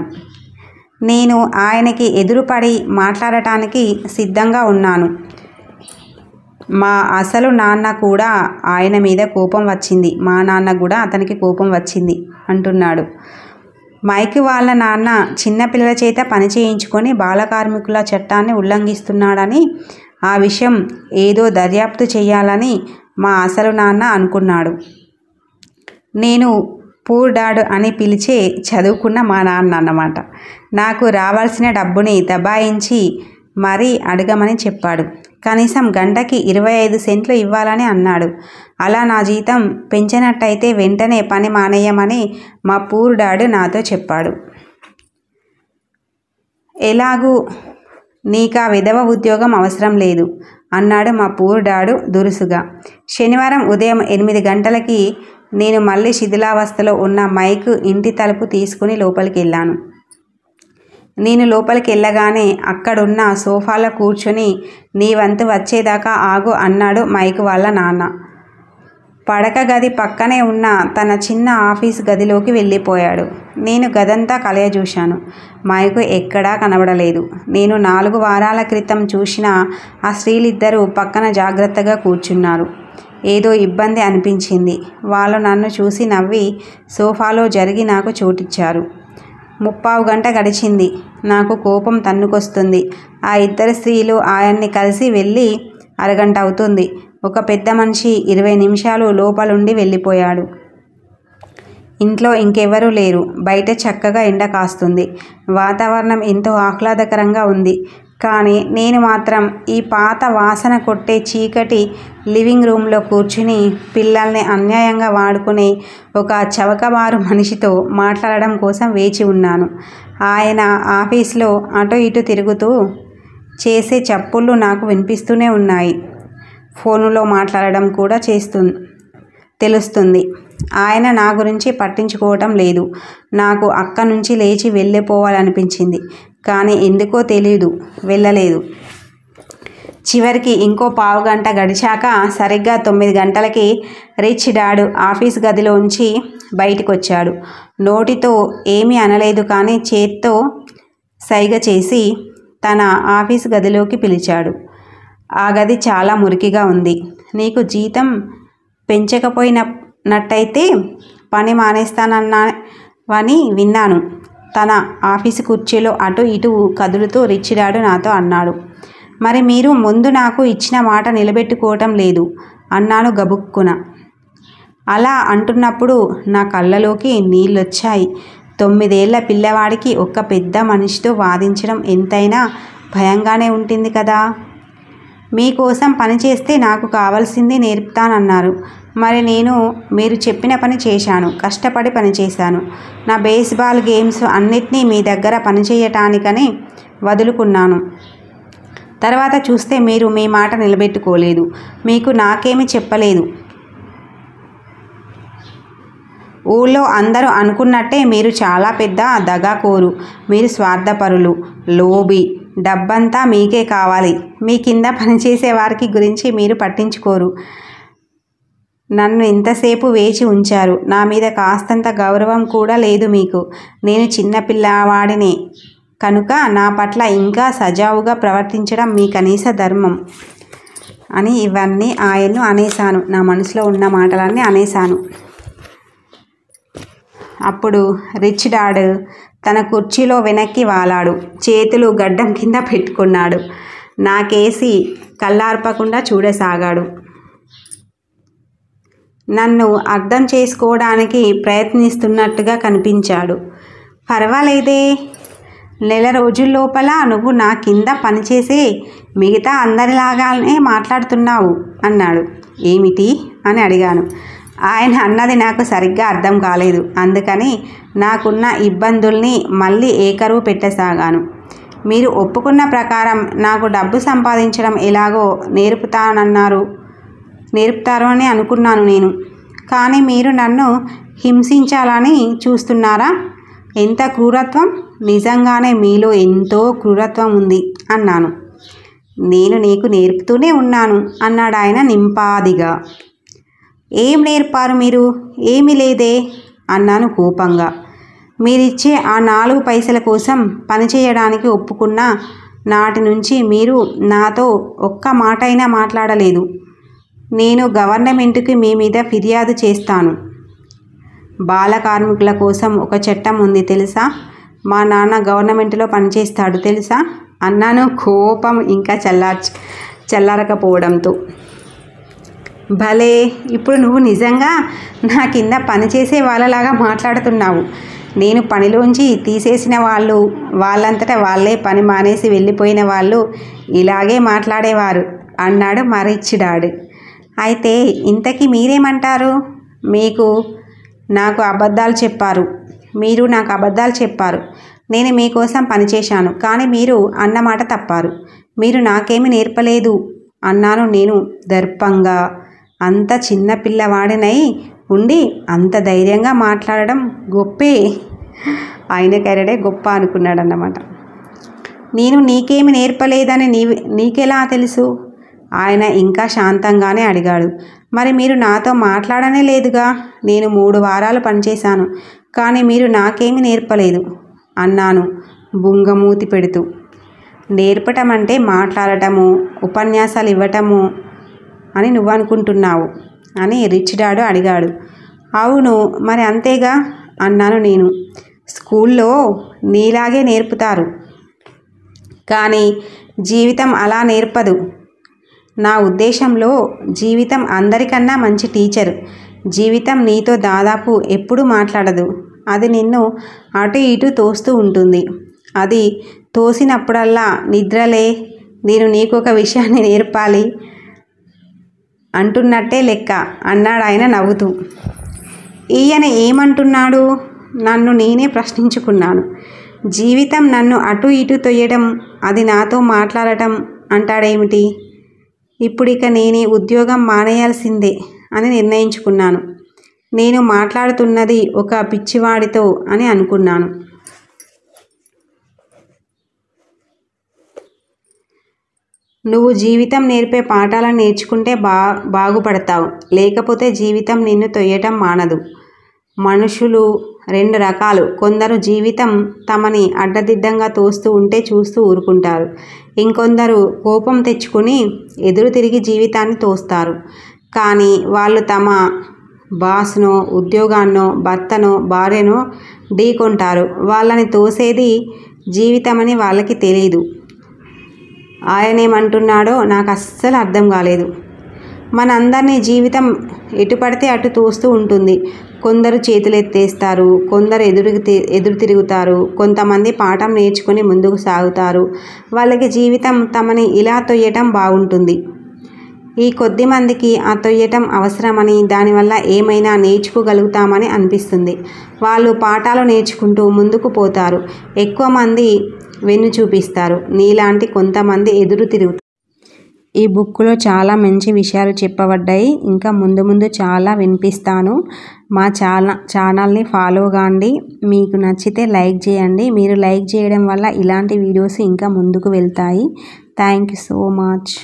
నేను ఆయనకి ఎదురుపడి మాట్లాడటానికి సిద్ధంగా ఉన్నాను. మా అసలు నాన్న కూడా ఆయన మీద కోపం వచ్చింది, మా నాన్న కూడా అతనికి కోపం వచ్చింది అంటున్నాడు. మైక్ వాళ్ళ నాన్న చిన్నపిల్లల చేత పని చేయించుకొని బాలకార్మికుల చట్టాన్ని ఉల్లంఘిస్తున్నాడని, ఆ విషయం ఏదో దర్యాప్తు చేయాలని మా అసలు నాన్న అనుకున్నాడు. నేను పూర్ డాడ్ అని పిలిచే చదువుకున్న మా నాన్న అన్నమాట. నాకు రావాల్సిన డబ్బుని దబాయించి మరీ అడగమని చెప్పాడు. కనీసం గంటకి 25 సెంట్లు ఇవ్వాలని అన్నాడు. అలా నా జీతం పెంచినట్టయితే వెంటనే పని మానేయమని మా పూర్ డాడ్ నాతో చెప్పాడు. ఎలాగూ నీకా విధవ ఉద్యోగం అవసరం లేదు అన్నాడు మా పూర్ డాడు దురుసుగా. శనివారం ఉదయం 8 గంటలకి నేను మళ్ళీ శిథిలావస్థలో ఉన్న మైక్ ఇంటి తలుపు తీసుకుని లోపలికి వెళ్ళాను. నేను లోపలికి వెళ్ళగానే అక్కడున్న సోఫాలో కూర్చొని నీ వంతు వచ్చేదాకా ఆగు అన్నాడు మైక్ వాళ్ళ నాన్న. పడక గది పక్కనే ఉన్న తన చిన్న ఆఫీస్ గదిలోకి వెళ్ళిపోయాడు. నేను గదంతా కలయజూశాను. మైకు ఎక్కడా కనబడలేదు. నేను 4 వారాల క్రితం చూసిన ఆ స్త్రీలిద్దరూ పక్కన జాగ్రత్తగా కూర్చున్నారు. ఏదో ఇబ్బంది అనిపించింది. వాళ్ళు నన్ను చూసి నవ్వి సోఫాలో జరిగి నాకు చోటిచ్చారు. 3/4 గంట గడిచింది. నాకు కోపం తన్నుకొస్తుంది. ఆ ఇద్దరు స్త్రీలు ఆయన్ని కలిసి వెళ్ళి అరగంట అవుతుంది. ఒక పెద్ద మనిషి 20 నిమిషాలు లోపలుండి వెళ్ళిపోయాడు. ఇంట్లో ఇంకెవరూ లేరు. బయట చక్కగా ఎండ కాస్తుంది. వాతావరణం ఎంతో ఆహ్లాదకరంగా ఉంది. కానీ నేను మాత్రం ఈ పాత వాసన కొట్టే చీకటి లివింగ్ రూమ్లో కూర్చుని పిల్లల్ని అన్యాయంగా వాడుకునే ఒక చవకబారు మనిషితో మాట్లాడడం కోసం వేచి ఉన్నాను. ఆయన ఆఫీస్లో అటు ఇటు తిరుగుతూ చేసే చప్పుళ్ళు నాకు వినిపిస్తూనే ఉన్నాయి. ఫోనులో మాట్లాడడం కూడా తెలుస్తుంది. ఆయన నా గురించి పట్టించుకోవటం లేదు. నాకు అక్కడి నుంచి లేచి వెళ్ళిపోవాలనిపించింది. కానీ ఎందుకో తెలీదు, వెళ్ళలేదు. చివరికి ఇంకో 1/4 గంట గడిచాక సరిగ్గా 9 గంటలకి రిచ్ డాడ్ ఆఫీస్ గదిలోంచి బయటికొచ్చాడు. నోటితో ఏమీ అనలేదు, కానీ చేత్తో సైగ చేసి తన ఆఫీస్ గదిలోకి పిలిచాడు. ఆ గది చాలా మురికిగా ఉంది. నీకు జీతం పెంచకపోయినట్టయితే పని మానేస్తానన్నావని విన్నాను. తన ఆఫీసు కుర్చీలో అటు ఇటు కదులుతూ రిచ్ డాడ్ నాతో అన్నాడు. మరి మీరు ముందు నాకు ఇచ్చిన మాట నిలబెట్టుకోవటం లేదు అన్నాను గబుక్కున. అలా అంటున్నప్పుడు నా కళ్ళలోకి నీళ్ళొచ్చాయి. 9 ఏళ్ల పిల్లవాడికి ఒక పెద్ద మనిషితో వాదించడం ఎంతైనా భయంగానే ఉంటుంది కదా. మీకోసం పనిచేస్తే నాకు కావాల్సింది నేర్పుతానన్నారు. మరి నేను మీరు చెప్పిన పని చేశాను. కష్టపడి పనిచేశాను. నా బేస్బాల్ గేమ్స్ అన్నిటినీ మీ దగ్గర పనిచేయటానికని వదులుకున్నాను. తర్వాత చూస్తే మీరు మీ మాట నిలబెట్టుకోలేదు. మీకు నాకేమీ చెప్పలేదు. ఊళ్ళో అందరూ అనుకున్నట్టే మీరు చాలా పెద్ద దగాకోరు. మీరు స్వార్థపరులు, లోబి. డబ్బంతా మీకే కావాలి. మీ కింద పనిచేసే వారికి గురించి మీరు పట్టించుకోరు. నన్ను ఇంతసేపు వేచి ఉంచారు. నా మీద కాస్తంత గౌరవం కూడా లేదు మీకు. నేను చిన్నపిల్లవాడినే కనుక నా పట్ల ఇంకా సజావుగా ప్రవర్తించడం మీ కనీస ధర్మం అని ఇవన్నీ ఆయన్ను అనేశాను. నా మనసులో ఉన్న మాటలన్నీ అనేశాను. అప్పుడు రిచ్ డాడ్ తన కుర్చీలో వెనక్కి వాలాడు. చేతులు గడ్డం కింద పెట్టుకున్నాడు. నాకేసి కళ్ళార్పకుండా చూడసాగాడు. నన్ను అర్థం చేసుకోవడానికి ప్రయత్నిస్తున్నట్టుగా కనిపించాడు. పర్వాలేదే, నెల రోజుల్లోపల నువ్వు నా కింద పనిచేసే మిగతా అందరిలాగానే మాట్లాడుతున్నావు అన్నాడు. ఏమిటి అని అడిగాను. ఆయన అన్నది నాకు సరిగ్గా అర్థం కాలేదు. అందుకని నాకున్న ఇబ్బందుల్ని మళ్ళీ ఏకరువు పెట్టసాగాను. మీరు ఒప్పుకున్న ప్రకారం నాకు డబ్బు సంపాదించడం ఎలాగో నేర్పుతారు అని అనుకున్నాను నేను. కానీ మీరు నన్ను హింసించాలని చూస్తున్నారా? ఎంత క్రూరత్వం! నిజంగానే మీలో ఎంతో క్రూరత్వం ఉంది అన్నాను. నేను నీకు నేర్పుతూనే ఉన్నాను అన్నాడు ఆయన నింపాదిగా. ఏం నేర్పారు మీరు? ఏమీ లేదే అన్నాను కోపంగా. మీరిచ్చే ఆ 4 పైసల కోసం పనిచేయడానికి ఒప్పుకున్న నాటి నుంచి మీరు నాతో ఒక్క మాటైనా మాట్లాడలేదు. నేను గవర్నమెంట్కి మీ మీద ఫిర్యాదు చేస్తాను. బాల కార్మికుల కోసం ఒక చట్టం ఉంది తెలుసా? మా నాన్న గవర్నమెంట్లో పనిచేస్తాడు తెలుసా అన్నాను కోపం ఇంకా చల్లారకపోవడంతో. భలే, ఇప్పుడు నువ్వు నిజంగా నా కింద పనిచేసే వాళ్ళలాగా మాట్లాడుతున్నావు. నేను పనిలోంచి తీసేసిన వాళ్ళంతటా వాళ్ళే పని మానేసి వెళ్ళిపోయిన వాళ్ళు ఇలాగే మాట్లాడేవారు అన్నాడు మా రిచ్ డాడ్. అయితే ఇంతకీ మీరేమంటారు? నాకు అబద్ధాలు చెప్పారు. మీరు నాకు అబద్ధాలు చెప్పారు. నేను మీకోసం పనిచేశాను, కానీ మీరు అన్నమాట తప్పారు. మీరు నాకేమీ నేర్పలేదు అన్నాను నేను దర్పంగా. అంత చిన్న పిల్లవాడినై ఉండి అంత ధైర్యంగా మాట్లాడడం గొప్పే. ఆయన కెరడే గొప్ప అనుకున్నాడన్నమాట. నేను నీకేమి నేర్పలేదని నీకెలా తెలుసు? ఆయన ఇంకా శాంతంగానే అడిగాడు. మరి మీరు నాతో మాట్లాడనే లేదుగా. నేను 3 వారాలు పనిచేశాను, కానీ మీరు నాకేమీ నేర్పలేదు అన్నాను బుంగమూతి పెడుతూ. నేర్పటం అంటే మాట్లాడటము, ఉపన్యాసాలు ఇవ్వటము అని నువ్వు అనుకుంటున్నావు అని రిచ్ డాడ్ అడిగాడు. అవును, మరి అంతేగా అన్నాను నేను. స్కూల్లో నీలాగే నేర్పుతారు, కానీ జీవితం అలా నేర్పదు. నా ఉద్దేశంలో జీవితం అందరికన్నా మంచి టీచర్. జీవితం నీతో దాదాపు ఎప్పుడూ మాట్లాడదు. అది నిన్ను అటు ఇటు తోస్తూ ఉంటుంది. అది తోసినప్పుడల్లా నిద్రలే, నేను నీకొక విషయాన్ని నేర్పాలి అంటున్నట్టే లెక్క అన్నాడు ఆయన నవ్వుతూ. ఈయన ఏమంటున్నాడు? నన్ను నేనే ప్రశ్నించుకున్నాను. జీవితం నన్ను అటు ఇటు తొయ్యడం, అది నాతో మాట్లాడటం అంటాడేమిటి? ఇప్పుడిక నేనే ఉద్యోగం మానేయాల్సిందే అని నిర్ణయించుకున్నాను. నేను మాట్లాడుతున్నది ఒక పిచ్చివాడితో అని అనుకున్నాను. నువ్వు జీవితం నేర్పే పాఠాలను నేర్చుకుంటే బాగుపడతావు, లేకపోతే జీవితం నిన్ను తొయ్యటం మానదు. మనుషులు 2 రకాలు. కొందరు జీవితం తమని అడ్డదిడ్డంగా తోస్తూ ఉంటే చూస్తూ ఊరుకుంటారు. ఇంకొందరు కోపం తెచ్చుకుని ఎదురు తిరిగి జీవితాన్ని తోస్తారు. కానీ వాళ్ళు తమ బాస్నో, ఉద్యోగాన్నో, భర్తనో, భార్యనో ఢీకొంటారు. వాళ్ళని తోసేది జీవితమని వాళ్ళకి తెలీదు. ఆయనేమంటున్నాడో నాకు అస్సలు అర్థం కాలేదు. మనందరినీ జీవితం ఎటు పడితే అటు తోస్తూ ఉంటుంది. కొందరు చేతులెత్తేస్తారు, కొందరు ఎదురు తిరుగుతారు, కొంతమంది పాఠం నేర్చుకుని ముందుకు సాగుతారు. వాళ్ళకి జీవితం తమని ఇలా తొయ్యటం బాగుంటుంది. ఈ కొద్ది మందికి ఆ తొయ్యటం అవసరమని, దానివల్ల ఏమైనా నేర్చుకోగలుగుతామని అనిపిస్తుంది. వాళ్ళు పాఠాలు నేర్చుకుంటూ ముందుకు పోతారు. ఎక్కువ మంది వెన్ను చూపిస్తారు. నీలాంటి కొంతమంది ఎదురు తిరుగుతారు. ఈ బుక్లో చాలా మంచి విషయాలు చెప్పబడ్డాయి. ఇంకా ముందు చాలా వినిపిస్తాను. మా ఛానల్ని ఫాలో కాండి. మీకు నచ్చితే లైక్ చేయండి. మీరు లైక్ చేయడం వల్ల ఇలాంటి వీడియోస్ ఇంకా ముందుకు వెళ్తాయి. Thank you so much.